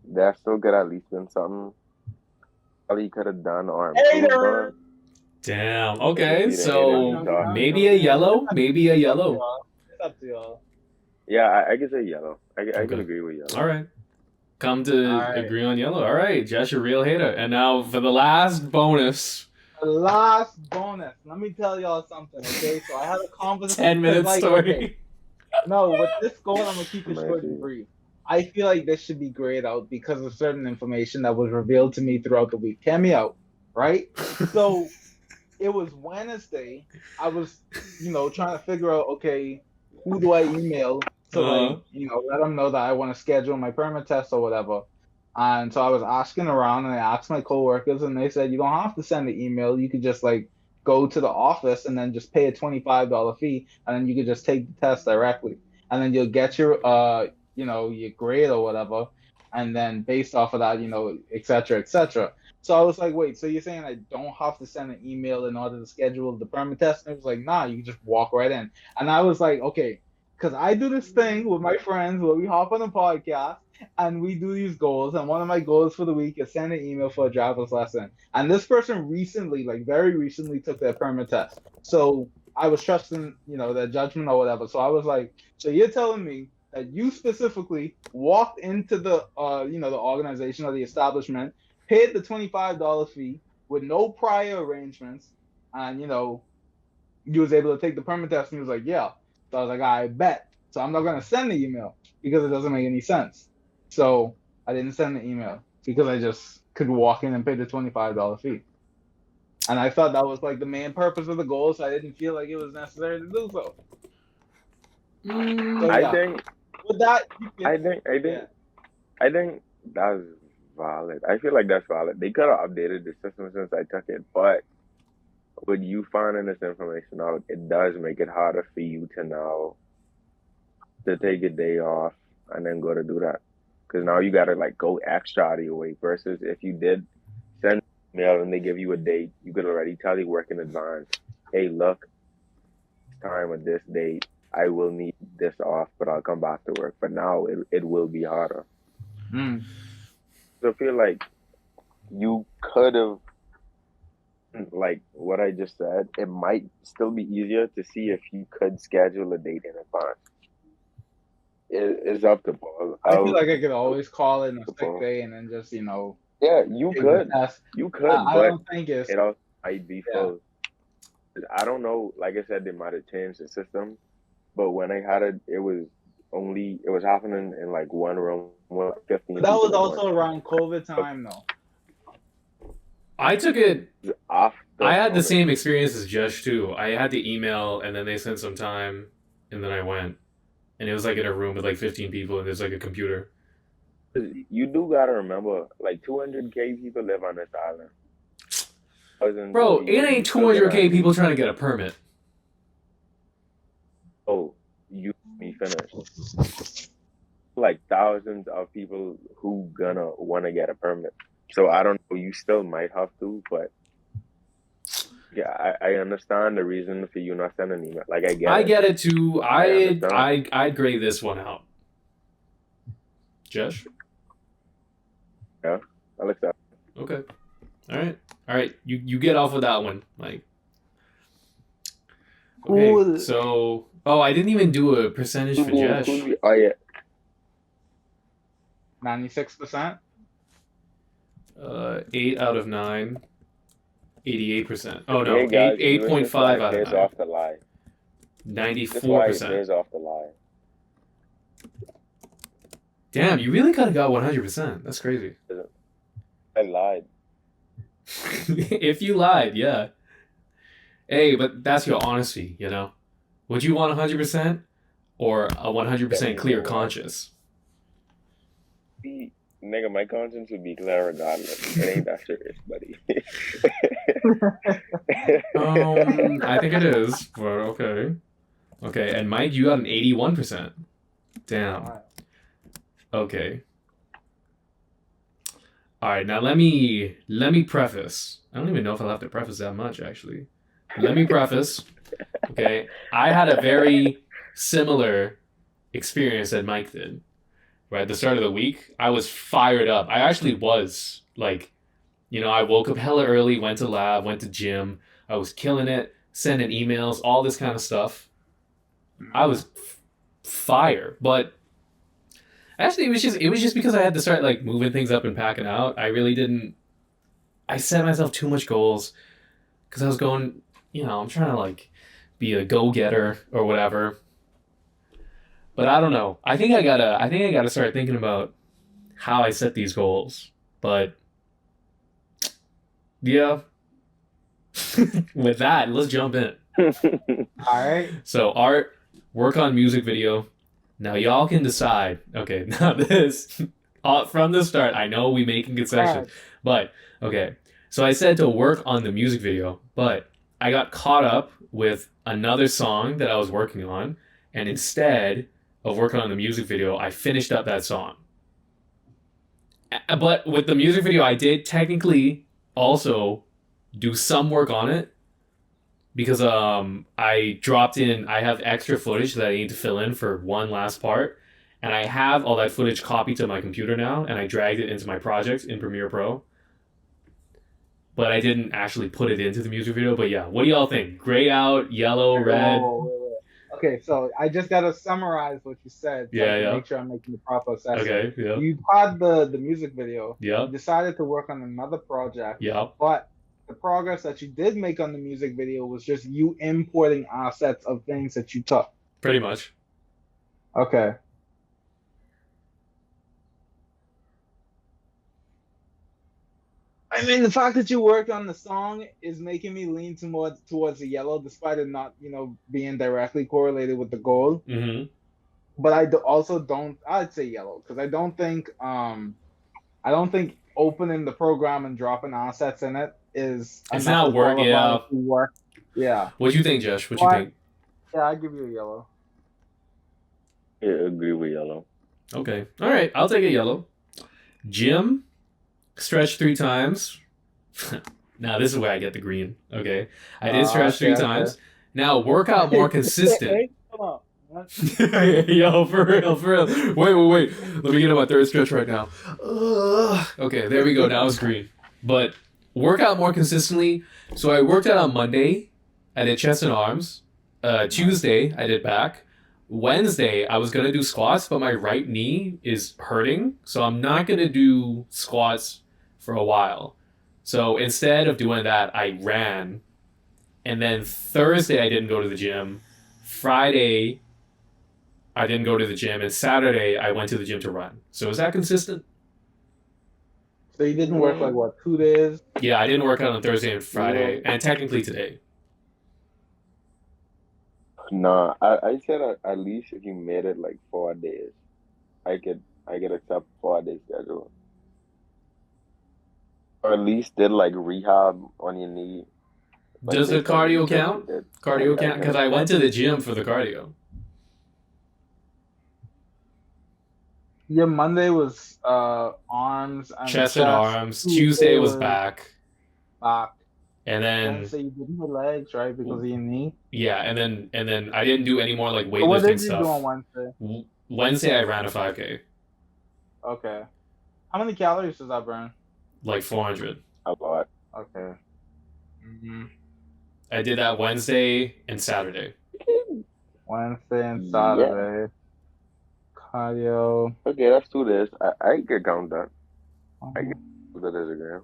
there still could at least been something all he could have done or improved Hater! on. damn. I can Okay, see the hater in I'm you so joking. I'm talking. maybe a joking. yellow, maybe a It's up to yellow. y'all. It's up to y'all. Yeah, I can say yellow. I can Okay, agree with all yellow. right. Come All to right. agree on yellow. All right, Jesh, a real hater. And now for the last bonus, The last bonus. Let me tell y'all something, okay? So I had a conversation ten because, minute like, okay, story. no, with this goal, I'm gonna keep it short and Mercy. brief. I feel like this should be grayed out because of certain information that was revealed to me throughout the week. Hear me out, right? So it was Wednesday. I was, trying to figure out, okay, who do I email to like, uh, let them know that I want to schedule my permit test or whatever. And so I was asking around and I asked my coworkers and they said you don't have to send the email. You could just like go to the office and then just pay a $25 fee and then you could just take the test directly. And then you'll get your grade or whatever. And then based off of that, et cetera, et cetera. So I was like, wait, so you're saying I don't have to send an email in order to schedule the permit test? And it was like, nah, you can just walk right in. And I was like, okay, because I do this thing with my friends where we hop on a podcast and we do these goals. And one of my goals for the week is send an email for a driver's lesson. And this person recently, like very recently, took their permit test. So I was trusting, their judgment or whatever. So I was like, so you're telling me that you specifically walked into the organization or the establishment, paid the $25 fee with no prior arrangements, and you was able to take the permit test, and he was like, yeah. So I was like, I bet. So I'm not gonna send the email because it doesn't make any sense. So I didn't send the email because I just could walk in and pay the $25 fee. And I thought that was like the main purpose of the goal, so I didn't feel like it was necessary to do so. So I yeah, think with that, you I can, think I yeah. think I think that's valid. I feel like that's valid. They could have updated the system since I took it, but with you finding this information out, it does make it harder for you to now to take a day off and then go to do that. Because now you gotta like go extra out of your way versus if you did send mail and they give you a date, you could already tell your work in advance. Hey, look, time of this date, I will need this off, but I'll come back to work. But now it will be harder. Mm. So I feel like you could have like what I just said, it might still be easier to see if you could schedule a date in advance. It's up to Paul. I feel like I could I'll always call in a to sick Paul. day and then just Yeah, you take the could. test. You I, could, I but don't think it's it also might be yeah. full. I don't know. Like I said, they might have changed the system, but when I had it, it was happening in like one room with like But 15 that was people in one. also around COVID But time though. I took it. I after had the COVID, same experience as Jesh too. I had the email, and then they sent some time, and then I went, and it was like in a room with like 15 people, and there's like a computer. 'cause you do gotta remember, like 200K people live on this island. Thousands of Bro, it people, you ain't still get at 200K people least, trying to get a permit. oh, you let me finish. Like thousands of people who gonna want to get a permit. So I don't know. You still might have to, but yeah, I understand the reason for you not sending email. Like I get I it. get it too. I I understand. I I'd grade this one out. Jesh? Yeah, I'll accept. Okay. All right. All right. You get off with that one. Like, Okay, Cool. so I didn't even do a percentage for Jesh. Oh yeah, 96%. 8 out of 9, 88%. Oh no, hey guys, eight this point is why five it out of pays 9, off to lie. This is why it 94%. pays off to lie. Damn, you really kind of got 100%. That's crazy. I lied. If you lied, yeah. Hey, but that's your honesty, you know? Would you want 100% or a 100% Definitely clear don't lie. conscience? See, nigga, my conscience would be clear regardless. It ain't that serious, buddy. I think it is, but okay. Okay, and Mike, you got an 81%. Damn. Okay. All right, now let me preface. I don't even know if I'll have to preface that much actually. Let me preface. Okay, I had a very similar experience that Mike did. Right at the start of the week, I was fired up. I actually was like, I woke up hella early, went to lab, went to gym. I was killing it, sending emails, all this kind of stuff. I was fire, but actually, it was just because I had to start like moving things up and packing out. I really didn't. I set myself too much goals because I was going. I'm trying to like be a go getter or whatever. But I don't know. I think I gotta start thinking about how I set these goals. But yeah, with that, let's jump in. All right. So art, work on music video. Now y'all can decide. Okay, now this from the start. I know we making concessions, but okay. So I said to work on the music video, but I got caught up with another song that I was working on, and instead of working on the music video, I finished up that song. But with the music video, I did technically also do some work on it because I have extra footage that I need to fill in for one last part, and I have all that footage copied to my computer now, and I dragged it into my project in Premiere Pro. But I didn't actually put it into the music video. But yeah, what do y'all think? Gray out, yellow, red? Wait. Okay, so I just gotta summarize what you said so I can Yeah. make sure I'm making the proper assessment. Okay, yeah. You had the music video. Yeah. You decided to work on another project. Yeah. But the progress that you did make on the music video was just you importing assets of things that you took. Pretty much. Okay. I mean, the fact that you worked on the song is making me lean towards the yellow, despite it not, being directly correlated with the gold. Mm-hmm. But also don't. I'd say yellow because I don't think opening the program and dropping assets in it is. It's enough not to work. qualify Yeah. to work. Yeah. What do you think, Josh? What you think? Yeah, I give you a yellow. Yeah, agree with yellow. Okay. All right. I'll take a yellow. Gym, stretch 3 times. Now this is where I get the green. Okay. I did stretch 3 times. Now workout more consistent. Hey, hold on. Yo, for real. Wait. Let me get on my third stretch right now. Okay, there we go. Now it's green. But work out more consistently. So I worked out on Monday. I did chest and arms. Tuesday, I did back. Wednesday, I was going to do squats, but my right knee is hurting. So I'm not going to do squats for a while. So instead of doing that, I ran. And then Thursday, I didn't go to the gym. Friday, I didn't go to the gym. And Saturday, I went to the gym to run. So is that consistent? So you didn't work 2 days? Yeah, I didn't work out on Thursday and Friday, and technically today. Nah, I said at least if you made it 4 days, I could accept 4 day schedule. Or at least did rehab on your knee. Does the cardio count? Cardio count? Because I went to the gym for the cardio. Yeah, Monday was arms and chest and arms. Tuesday was back. And then so you didn't do legs, right? Because of your knee. Yeah, and then I didn't do any more weightlifting what did you stuff. do on Wednesday? Wednesday I ran a 5K. Okay. How many calories does that burn? 400. A lot. Okay. Mm-hmm. I did that Wednesday and Saturday. Wednesday and Yeah. Saturday. Cardio. Okay, that's 2 days. I can count that. I Uh-huh. can count that as a gram.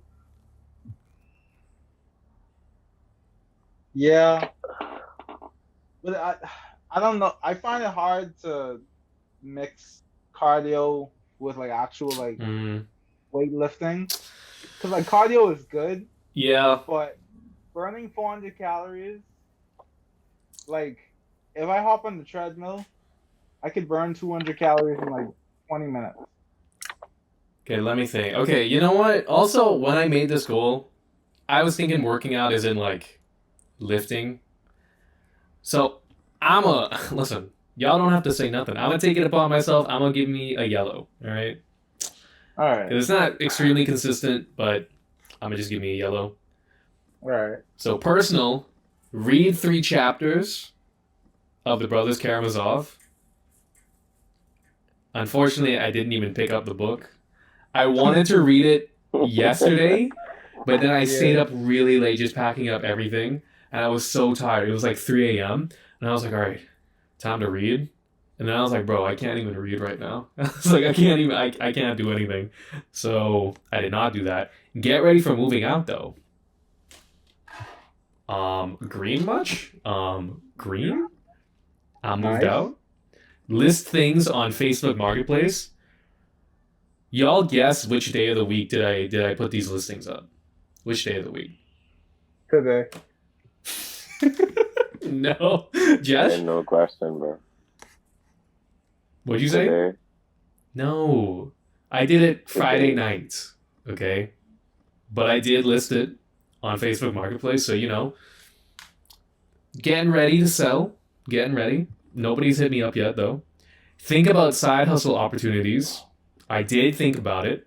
Yeah, but I don't know. I find it hard to mix cardio with like actual like Mm, weightlifting because like cardio is good, yeah. but burning 400 calories, like if I hop on the treadmill, I could burn 200 calories in like 20 minutes. Okay, let me think. Okay, you know what? Also, when I made this goal, I was thinking working out is in like lifting. So I'm a listen. Y'all don't have to say nothing. I'm gonna take it upon myself. I'm gonna give me a yellow. All right. All right, It's not extremely consistent, but I'm gonna just give me a yellow. all right. So personal, read 3 chapters of the Brothers Karamazov. Unfortunately, I didn't even pick up the book. I wanted to read it yesterday, but then I stayed Yeah. up really late just packing up everything, and I was so tired. It was like 3 a.m., and I was like, all right, time to read. And then I was like, bro, I can't even read right now. I was like, I can't do anything. So I did not do that. Get ready for moving out, though. Green much? Green? I moved Nice. out. List things on Facebook Marketplace. Y'all guess which day of the week did I put these listings up? Which day of the week? Today. No. Ain't Jesh? no question, bro. What'd you say? Today. No. I did it Friday Okay. night. Okay? But I did list it on Facebook Marketplace, so you know. Getting ready to sell. Getting ready. Nobody's hit me up yet though. Think about side hustle opportunities. I did think about it.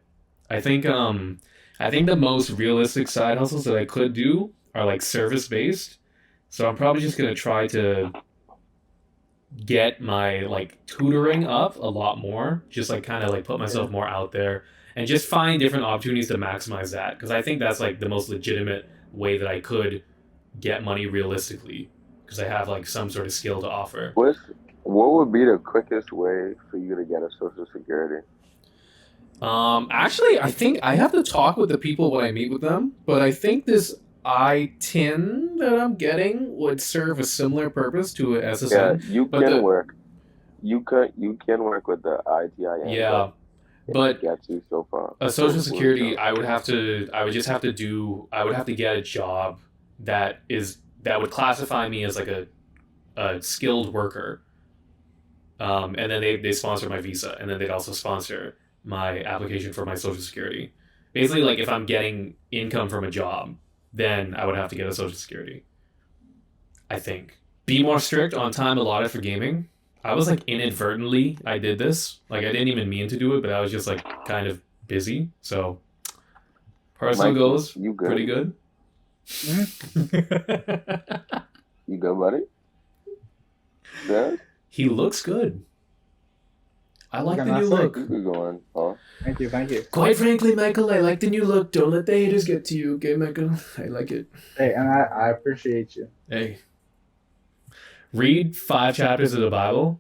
I think the most realistic side hustles that I could do are like service based. So I'm probably just gonna try to get my like tutoring up a lot more. Just like kind of like put myself more out there and just find different opportunities to maximize that. Because I think that's like the most legitimate way that I could get money realistically. Because I have like some sort of skill to offer. What would be the quickest way for you to get a social security? Actually, I think I have to talk with the people when I meet with them, but I think this I-10 that I'm getting would serve a similar purpose to a Yeah, SSN. you But can the work. You can work with the ITIN, yeah, but it but gets you so far. a social So we'll security, jump. I would just have to do, I would have to get a job that would classify me as like a skilled worker. And then they sponsor my visa, and then they'd also sponsor my application for my social security. Basically, like if I'm getting income from a job, then I would have to get a social security. I think. Be more strict on time allotted for gaming. I was like inadvertently I did this. Like I didn't even mean to do it, but I was just like kind of busy. So personal Mikey, goals, you pretty good? good. You good, buddy? Yeah, He looks good. I like Can the I new say? look. you good going, huh? Thank you, thank you. Quite frankly, Michael, I like the new look. Don't let the haters get to you, okay, Michael? I like it. Hey, and I appreciate you. Hey. Read 5 chapters of the Bible.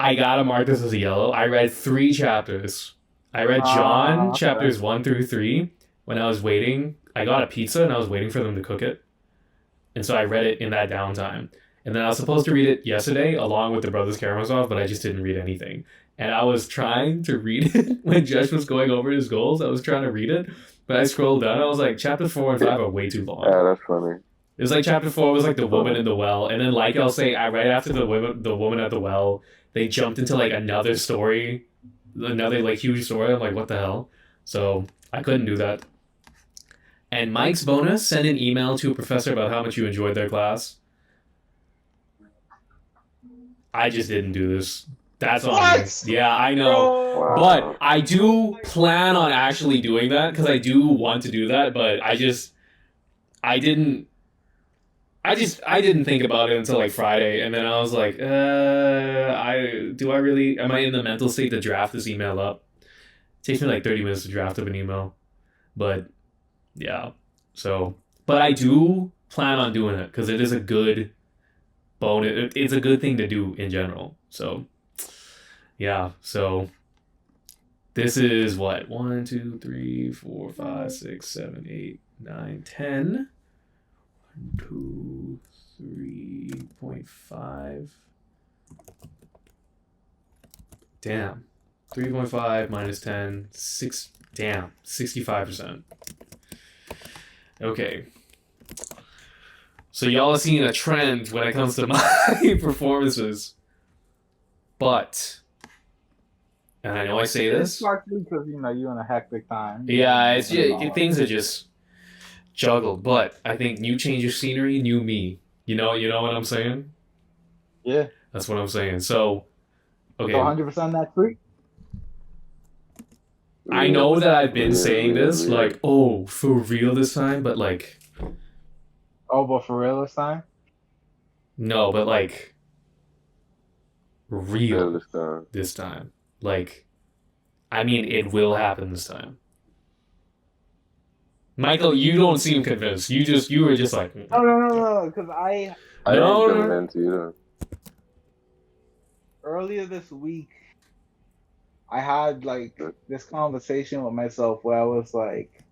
I gotta mark this as a yellow. I read 3 chapters. I read John chapters 1 through 3 when I was waiting. I got a pizza and I was waiting for them to cook it. And so I read it in that downtime. And then I was supposed to read it yesterday along with the Brothers Karamazov, but I just didn't read anything. And I was trying to read it when Jesh was going over his goals. I was trying to read it, but I scrolled down. I was like, chapter 4 and 5 are way too long. Yeah, that's funny. It was like chapter 4 was like the woman in the well, and then like I'll say, I right after the woman at the well, they jumped into like another story, another like huge story. I'm like, what the hell? So I couldn't do that. And Mike's bonus: send an email to a professor about how much you enjoyed their class. I just didn't do this. That's on me. What? Yeah, I know. Bro. But I do plan on actually doing that because I do want to do that. But I didn't think about it until like Friday, and then I was like, am I in the mental state to draft this email up? It takes me like 30 minutes to draft up an email, but yeah. So But I do plan on doing it because it is a good bonus. It's a good thing to do in general. So yeah. So this is what 1, 2, 3, 4, 5, 6, 7, 8, 9, 10. 2, 3.5. Damn. 3.5 minus 10. 6. Damn. 65%. Okay. So y'all are seeing a trend when it comes to my performances. But, and I know I say this. It's partially because you're in a hectic time. Yeah, it's just, things are just juggled. But I think new change of scenery, new me. You know what I'm saying? Yeah. That's what I'm saying. So, okay. So 100% next week. I know that I've been saying this, like, oh, for real this time, but like. Oh, but for real this time? No, but like. Real this time. Like, I mean, it will happen this time. Michael, you don't seem convinced. You were just like. No, because I ain't convinced either. Earlier this week, I had like this conversation with myself where I was like,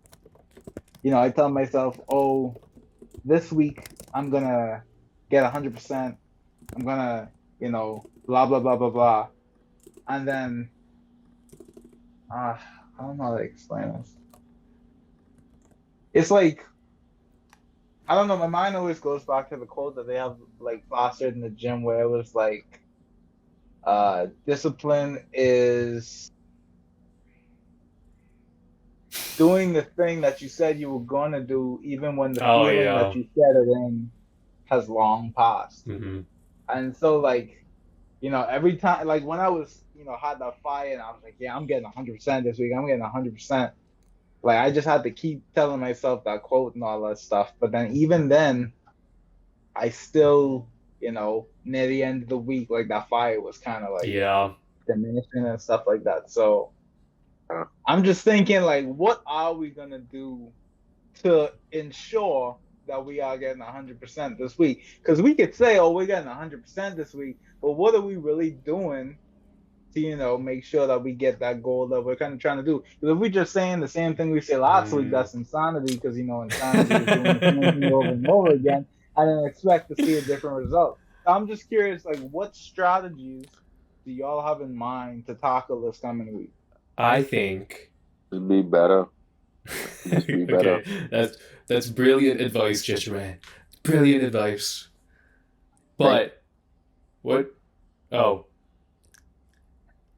I tell myself, oh, this week I'm gonna get 100%. I'm gonna, blah blah blah blah blah, and then, I don't know how to explain this. It's like, I don't know. My mind always goes back to the quote that they have like plastered in the gym where it was like, discipline is doing the thing that you said you were going to do, even when the feeling that you set it in has long passed. Mm-hmm. And so, like, every time, like when I was, had that fire and I was like, yeah, I'm getting 100% this week. I'm getting 100%. Like, I just had to keep telling myself that quote and all that stuff. But then, even then, I still, near the end of the week, like that fire was kind of like diminishing and stuff like that. So I'm just thinking, like, what are we gonna do to ensure that we are getting 100% this week? Because we could say, oh, we're getting 100% this week, but what are we really doing to, make sure that we get that goal that we're kind of trying to do? Because if we're just saying the same thing we said last week, that's insanity. Because insanity is doing the same thing over and over again. I didn't expect to see a different result. I'm just curious, like, what strategies do y'all have in mind to tackle this coming week? I think just be better. Just be better. Okay, that's brilliant advice, Jesh man. Brilliant advice. But what? Oh,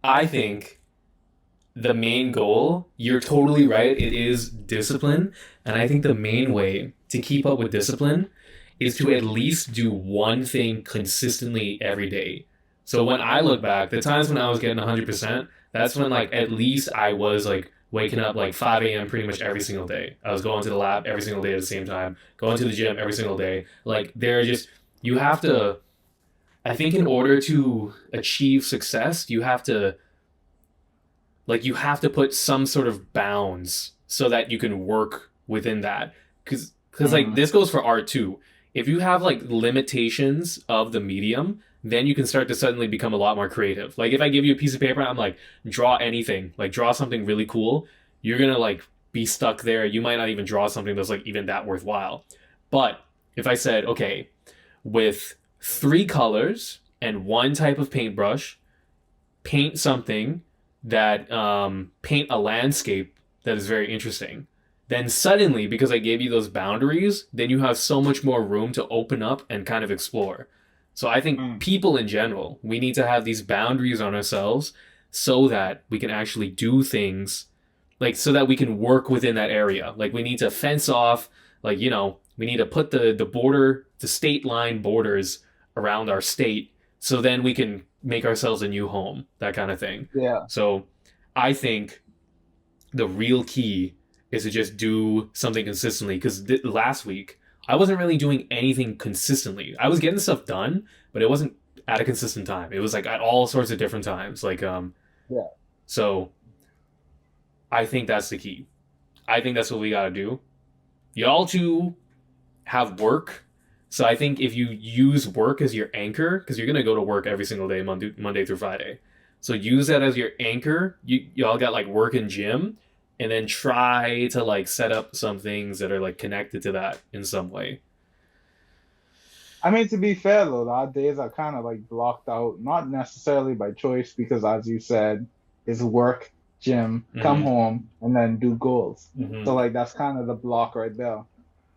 I think the main goal. You're totally right. It is discipline, and I think the main way to keep up with discipline is to at least do one thing consistently every day. So when I look back, the times when I was getting 100%, that's when like at least I was like waking up like 5 a.m. pretty much every single day. I was going to the lab every single day at the same time, going to the gym every single day. Like you have to, I think in order to achieve success, you have to put some sort of bounds so that you can work within that. Because like this goes for art too. If you have like limitations of the medium, then you can start to suddenly become a lot more creative. Like if I give you a piece of paper, I'm like, draw anything, like draw something really cool. You're going to like be stuck there. You might not even draw something that's like even that worthwhile. But if I said, okay, with 3 colors and 1 type of paintbrush, paint something that, paint a landscape that is very interesting. Then suddenly, because I gave you those boundaries, then you have so much more room to open up and kind of explore. So I think people in general, we need to have these boundaries on ourselves so that we can actually do things, like so that we can work within that area. Like we need to fence off, like, we need to put the state line borders around our state so then we can make ourselves a new home, that kind of thing. Yeah. So I think the real key is to just do something consistently, because last week I wasn't really doing anything consistently. I was getting stuff done, but it wasn't at a consistent time. It was like at all sorts of different times. Like, So I think that's the key. I think that's what we gotta do. Y'all two have work. So I think if you use work as your anchor, because you're gonna go to work every single day, Monday through Friday. So use that as your anchor. Y'all got like work and gym, and then try to like set up some things that are like connected to that in some way. I mean, to be fair though, our days are kind of like blocked out, not necessarily by choice, because as you said, it's work, gym, come Mm-hmm. home, and then do goals. Mm-hmm. So like that's kind of the block right there.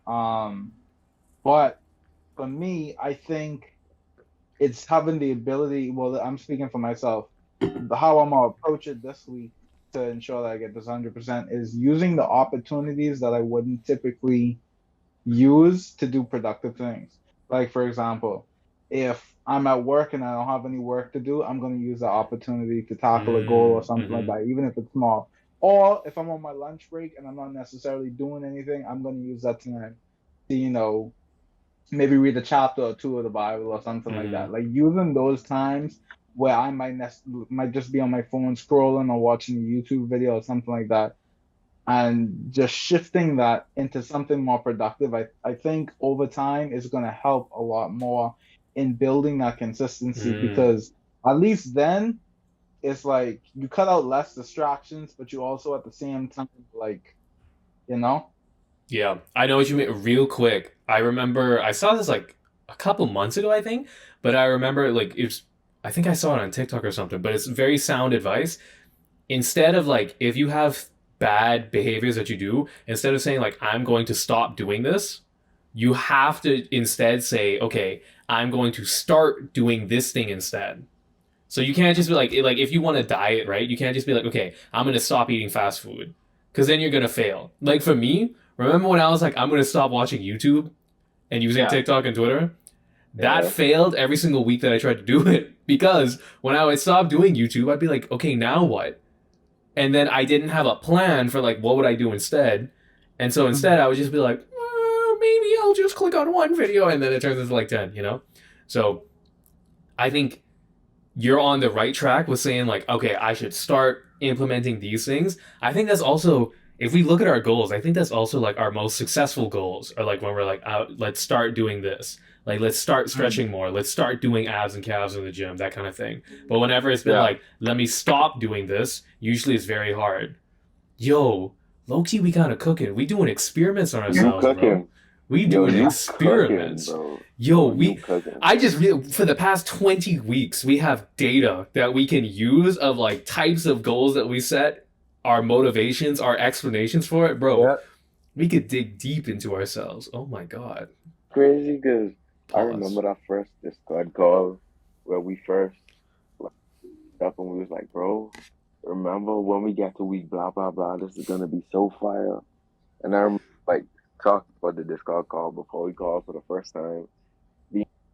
Um, but for me, I think it's having the ability. Well, I'm speaking for myself. How I'm gonna approach it this week to ensure that I get this 100% is using the opportunities that I wouldn't typically use to do productive things. Like, for example, if I'm at work and I don't have any work to do, I'm going to use the opportunity to tackle a goal or something like Mm-hmm. that, even if it's small. Or if I'm on my lunch break and I'm not necessarily doing anything, I'm going to use that time to, maybe read a chapter or two of the Bible or something like Mm-hmm. that. Like using those times where I might just be on my phone scrolling or watching a YouTube video or something like that, and just shifting that into something more productive, I think over time is going to help a lot more in building that consistency Mm. because at least then it's like you cut out less distractions, but you also at the same time, like, you know? Yeah, I know what you mean. Real quick, I remember I saw this like a couple months ago, I think, but I remember like it's. I think I saw it on TikTok or something, but it's very sound advice. Instead of like, if you have bad behaviors that you do, instead of saying like, I'm going to stop doing this, you have to instead say, okay, I'm going to start doing this thing instead. So you can't just be like if you want to diet, right? You can't just be like, okay, I'm gonna stop eating fast food, because then you're gonna fail. Like for me, remember when I was like, I'm gonna stop watching YouTube and using Yeah. TikTok and Twitter? That Yeah. failed every single week that I tried to do it because when I would stop doing YouTube, I'd be like, okay, now what? And then I didn't have a plan for like what would I do instead. And so instead, I would just be like, maybe I'll just click on one video, and then it turns into like 10, you know. So I think you're on the right track with saying like, okay, I should start implementing these things. I think that's also, if we look at our goals, I think that's also like our most successful goals are like when we're like, let's start doing this. Like, let's start Mhm. stretching more. Let's start doing abs and calves in the gym, that kind of thing. But whenever it's been Yeah. like, let me stop doing this, usually it's very hard. Yo, low key, we kind of cooking. We doing experiments on You ourselves, bro. cooking. We Yo, doing you cooking, experiments. bro. Yo, Yo, you cooking. I just for the past 20 weeks, we have data that we can use of like types of goals that we set, our motivations, our explanations for it, bro. Yeah. We could dig deep into ourselves. Oh my god. Crazy because I Pause. remember that first Discord call where we first like up and we was like, bro, remember when we get to week blah blah blah, this is gonna be so fire. And I remember like talking about the Discord call before we called for the first time.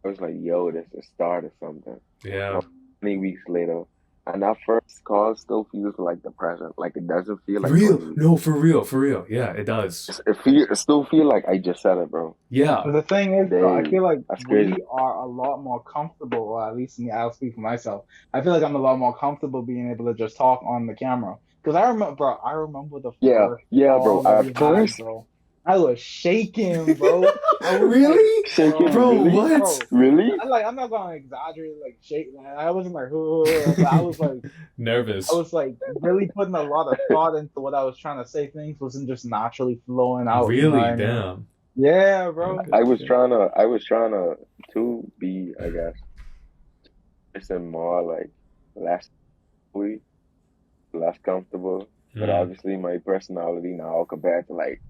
I was like, yo, this is the start of something. Yeah. Now, many weeks later, and that first call still feels like the present. Like it doesn't feel like 20 Real. weeks. No, for real, for real. Yeah, it does. It still feel like I just said it, bro. Yeah. But the thing is, though, I They, feel like that's crazy. we are a lot more comfortable, or at least me, I'll speak for myself. I feel like I'm a lot more comfortable being able to just talk on the camera. Because I remember the Yeah, first yeah, bro. call that we At had, first, bro. I was shaking, bro. I was like, Really? shaking, Bro, really, what? bro. really. I'm not gonna exaggerate, like shake. Like, I wasn't like, but I Nervous. was like really putting a lot of thought into what I was trying to say. Things wasn't just naturally flowing out. You know what Really? I mean? Damn. Yeah, bro. Okay, okay. I was trying to be, I guess, just in more like less, free, less comfortable. But Hmm. obviously, my personality now compared to like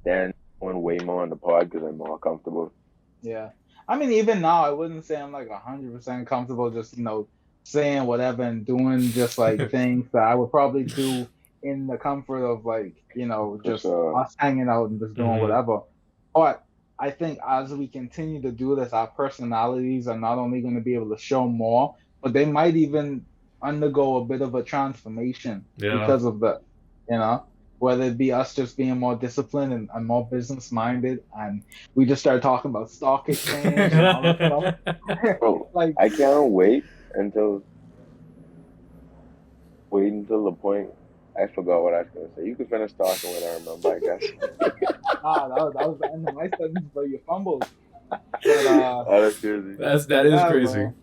then, going way more on the pod because I'm more comfortable. Yeah. I mean, even now, I wouldn't say I'm like 100% comfortable just, saying whatever and doing just like things that I would probably do in the comfort of like, For just sure. us hanging out and just doing Hmm. whatever. But I think as we continue to do this, our personalities are not only going to be able to show more, but they might even undergo a bit of a transformation Yeah. because of the, you know, whether it be us just being more disciplined and more business minded and we just start talking about stock exchange and all that stuff. Bro, Like, I can't until wait until the point. I forgot what I was gonna say. You can finish talking when I remember, I guess. Ah, that was the end of my sentence, but you fumbled. But Oh, that's crazy. That is yeah, crazy. bro.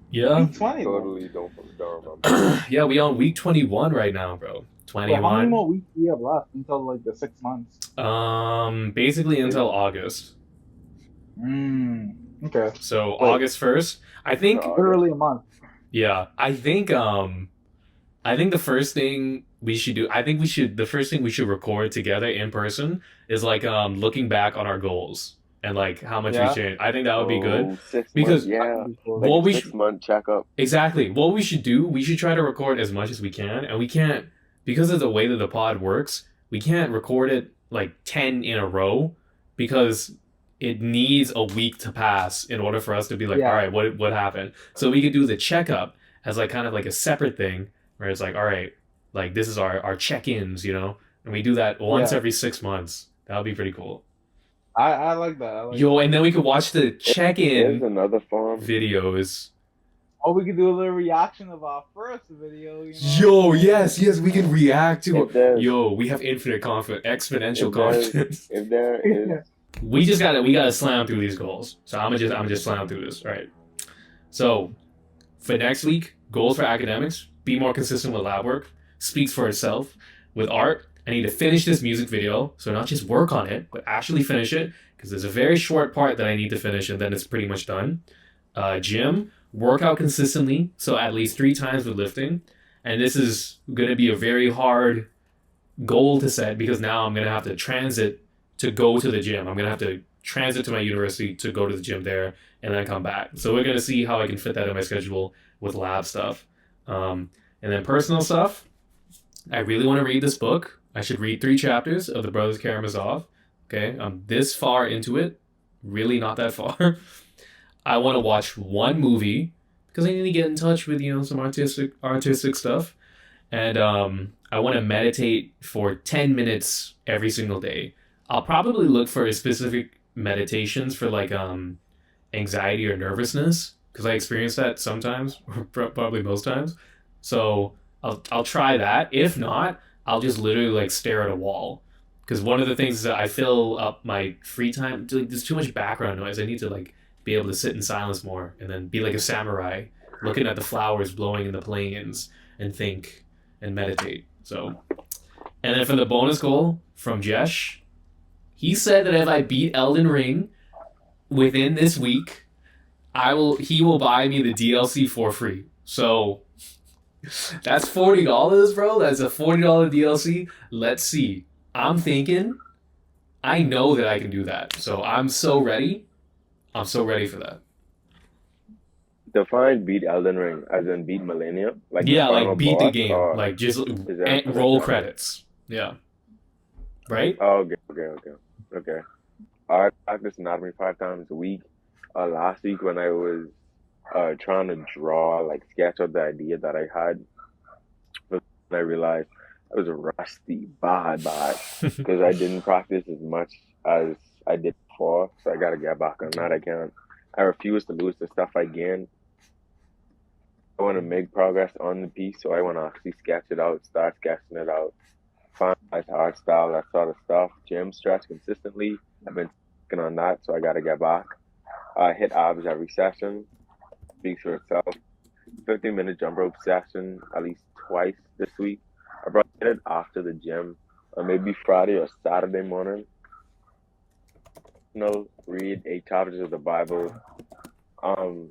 Yeah. Week 20, bro. Totally don't remember. Yeah, we on week 21 right now, bro. Wait, how many 21. more weeks do we have left until like the 6 months? Basically until August. Okay. So Wait, August 1st. I In think August. literally a month. yeah, I think the first thing we should do, I think we should the first thing we should record together in person is like looking back on our goals and like how much we Yeah, changed. I think that would be good Oh, 6 months. because that Yeah, could be cool. like a what we six should month checkup. exactly what we should do, we should try to record as much as we can, and we can't because of the way that the pod works, we can't record it like 10 in a row because it needs a week to pass in order for us to be like, all Yeah, right, what happened? So we could do the checkup as like kind of like a separate thing where it's like, all right, like this is our check-ins, and we do that once yeah. every 6 months. That would be pretty cool. I like that. I like Yo, that. and then we could watch the There's check-in another form. videos. Or we could do a little reaction of our first video, you know? Yo, yes, we can react to. If there's Yo, we have infinite confidence, exponential if there confidence. if there is We gotta slam through these goals. So I'm just slam through this. All right. So for next week, goals for academics: be more consistent with lab work. Speaks for itself. With art, I need to finish this music video. So not just work on it, but actually finish it because there's a very short part that I need to finish, and then it's pretty much done. Gym, work out consistently, so at least 3 times with lifting. And this is going to be a very hard goal to set because now I'm going to have to transit to go to the gym. I'm going to have to transit to my university to go to the gym there and then come back. So we're going to see how I can fit that in my schedule with lab stuff. And then personal stuff. I really want to read this book. I should read 3 chapters of the Brothers Karamazov. Okay, I'm this far into it. Really not that far. I want to watch one movie because I need to get in touch with some artistic stuff, and I want to meditate for 10 minutes every single day. I'll probably look for specific meditations for like anxiety or nervousness because I experience that sometimes, or probably most times. So I'll try that. If not, I'll just literally like stare at a wall. Because one of the things is that I fill up my free time, like, there's too much background noise. I need to like be able to sit in silence more and then be like a samurai, looking at the flowers blowing in the plains and think and meditate. So, and then for the bonus goal from Jesh, he said that if I beat Elden Ring within this week, he will buy me the DLC for free. So that's $40, bro. That's a $40 DLC. Let's see. I'm thinking, I know that I can do that. So I'm so ready. I'm so ready for that. define beat Elden Ring as in beat Millennium, like the Yeah, final like beat the boss, game. or Like just is there a roll different? credits. Yeah. Right? Oh, okay. I practice anatomy 5 times a week. Last week when I was trying to draw, like sketch out the idea that I had, I realized I was rusty, bad, because I didn't practice as much as I did before. So I gotta get back on that. I refuse to lose the stuff I gained. I want to make progress on the piece, so I want to actually sketch it out, start sketching it out, find my art style, that sort of stuff. Gym stretch consistently. I've been working on that, so I gotta get back. I hit abs every session. Speaks for itself. 15-minute jump rope session at least twice this week. I probably did it after the gym, or maybe Friday or Saturday morning. Read 8 chapters of the Bible. Um,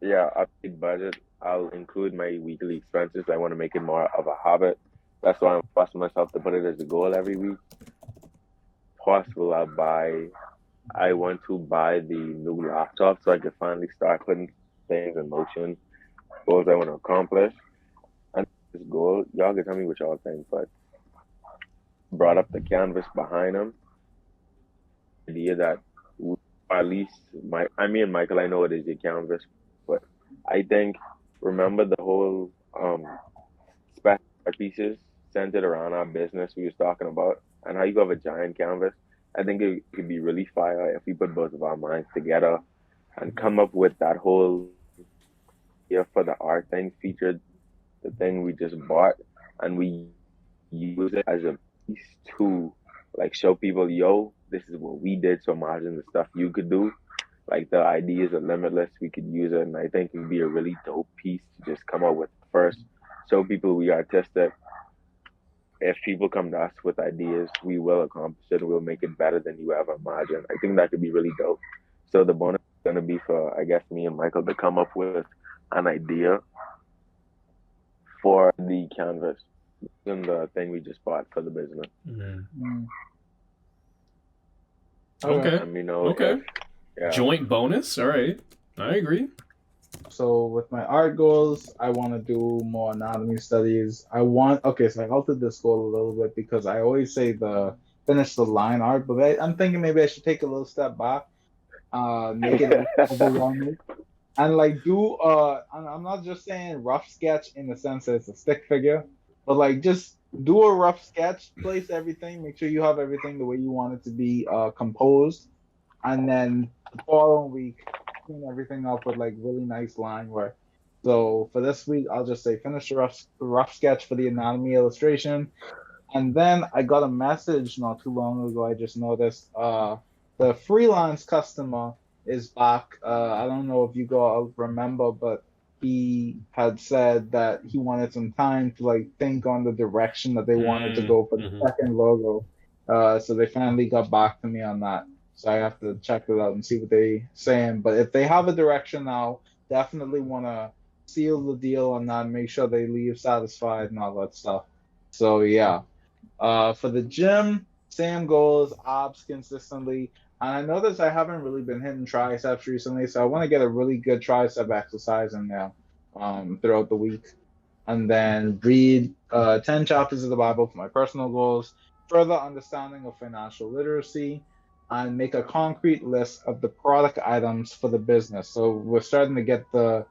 yeah, update budget. I'll include my weekly expenses. I want to make it more of a habit. That's why I'm forcing myself to put it as a goal every week. Possible, I want to buy the new laptop so I can finally start putting things in motion. Goals I want to accomplish. And this goal, y'all can tell me what y'all think, but brought up the canvas behind them. Idea that at least me and Michael, I know it is your canvas, but I think remember the whole special pieces centered around our business we was talking about and how you have a giant canvas. I think it could be really fire if we put both of our minds together and come up with that whole idea for the art thing featured the thing we just bought, and we use it as a piece to like show people, yo, this is what we did. So imagine the stuff you could do. Like the ideas are limitless. We could use it, and I think it would be a really dope piece to just come up with first. Show people we artistic. If people come to us with ideas, we will accomplish it. We'll make it better than you ever imagined. I think that could be really dope. So the bonus is gonna be for, I guess, me and Michael to come up with an idea for the canvas and the thing we just bought for the business. Mm. Okay. Let me know. Okay. Yeah. Joint bonus. All right. I agree. So with my art goals, I want to do more anatomy studies. So I altered this goal a little bit because I always say finish the line art, but I'm thinking maybe I should take a little step back, make it overwhelming, and like I'm not just saying rough sketch in the sense that it's a stick figure, but like just do a rough sketch, place everything, make sure you have everything the way you want it to be composed, and then the following week clean everything up with like really nice line work. So for this week, I'll just say finish the rough sketch for the anatomy illustration, and then I got a message not too long ago. I just noticed the freelance customer is back. I don't know if you all remember, but he had said that he wanted some time to like think on the direction that they wanted to go for the second logo. So they finally got back to me on that. So I have to check it out and see what they saying. But if they have a direction now, definitely want to seal the deal on that, make sure they leave satisfied and all that stuff. So yeah. For the gym, same goals, abs consistently. And I noticed I haven't really been hitting triceps recently, so I want to get a really good tricep exercise in there throughout the week. And then read 10 chapters of the Bible for my personal goals, further understanding of financial literacy, and make a concrete list of the product items for the business. So we're starting to get the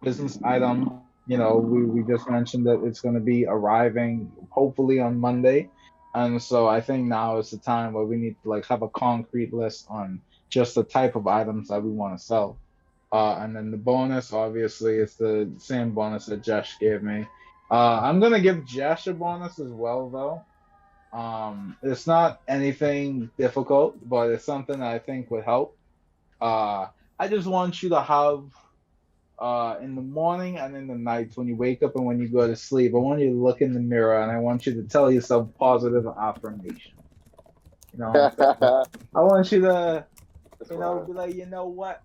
business item. We just mentioned that it's going to be arriving hopefully on Monday. And so I think now is the time where we need to like have a concrete list on just the type of items that we want to sell. And then the bonus, obviously, is the same bonus that Jesh gave me. I'm gonna give Jesh a bonus as well, though. It's not anything difficult, but it's something that I think would help. I just want you to have in the morning and in the nights when you wake up and when you go to sleep, I want you to look in the mirror and I want you to tell yourself positive affirmation. I want you to, be like, you know what?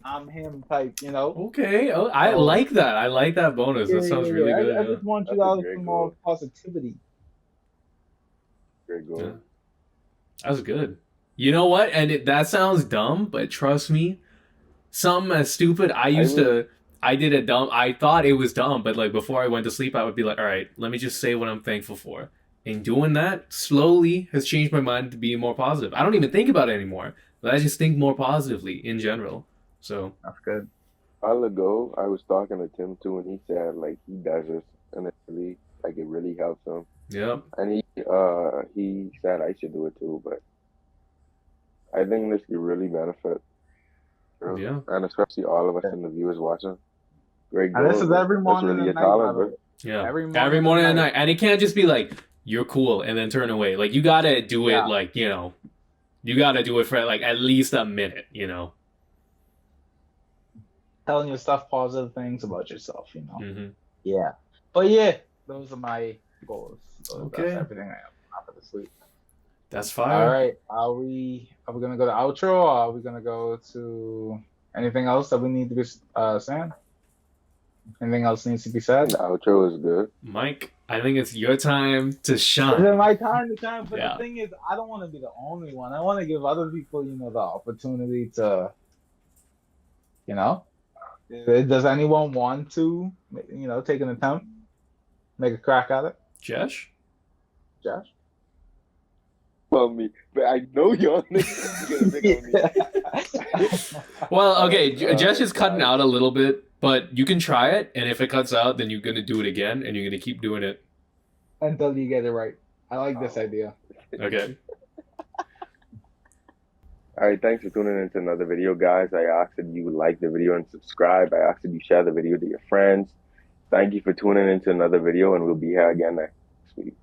I'm him type. Okay. Oh, I like that. I like that bonus. That sounds really good. I just want you to have some more positivity. Great goal. Yeah. That's good. You know what? And that sounds dumb, but trust me, something as stupid. I did a dumb. I thought it was dumb, but like before I went to sleep, I would be like, all right, let me just say what I'm thankful for. And doing that slowly has changed my mind to be more positive. I don't even think about it anymore. But I just think more positively in general. So that's good. A while ago, I was talking to Tim too, and he said like he does this, and it really helps him. Yeah. And he said I should do it too, but I think this could really benefit. Yeah. And especially all of us in the viewers watching. Great goal. And this is every morning and night. Talent, yeah. Every morning and night. And it can't just be like, you're cool and then turn away. Like you gotta do it like, you gotta do it for like at least a minute, Telling yourself positive things about yourself, Mm-hmm. Yeah. But yeah, those are my goals. So okay. That's everything I have after the sleep. That's fine. All right. Are we gonna go to outro, or are we gonna go to anything else that we need to be saying? Anything else needs to be said? The outro is good. Mike, I think it's your time to shine. Is it my time to shine? But the thing is, I don't want to be the only one. I want to give other people, the opportunity to, Does anyone want to, take an attempt, make a crack at it? Jesh? Well, me, but I know you're gonna pick on me. Well, okay, Jesh is cutting out a little bit, but you can try it, and if it cuts out, then you're gonna do it again, and you're gonna keep doing it until you get it right. I like this idea. Okay. All right, thanks for tuning into another video, guys. I ask that you like the video and subscribe. I ask that you share the video to your friends. Thank you for tuning into another video, and we'll be here again next week.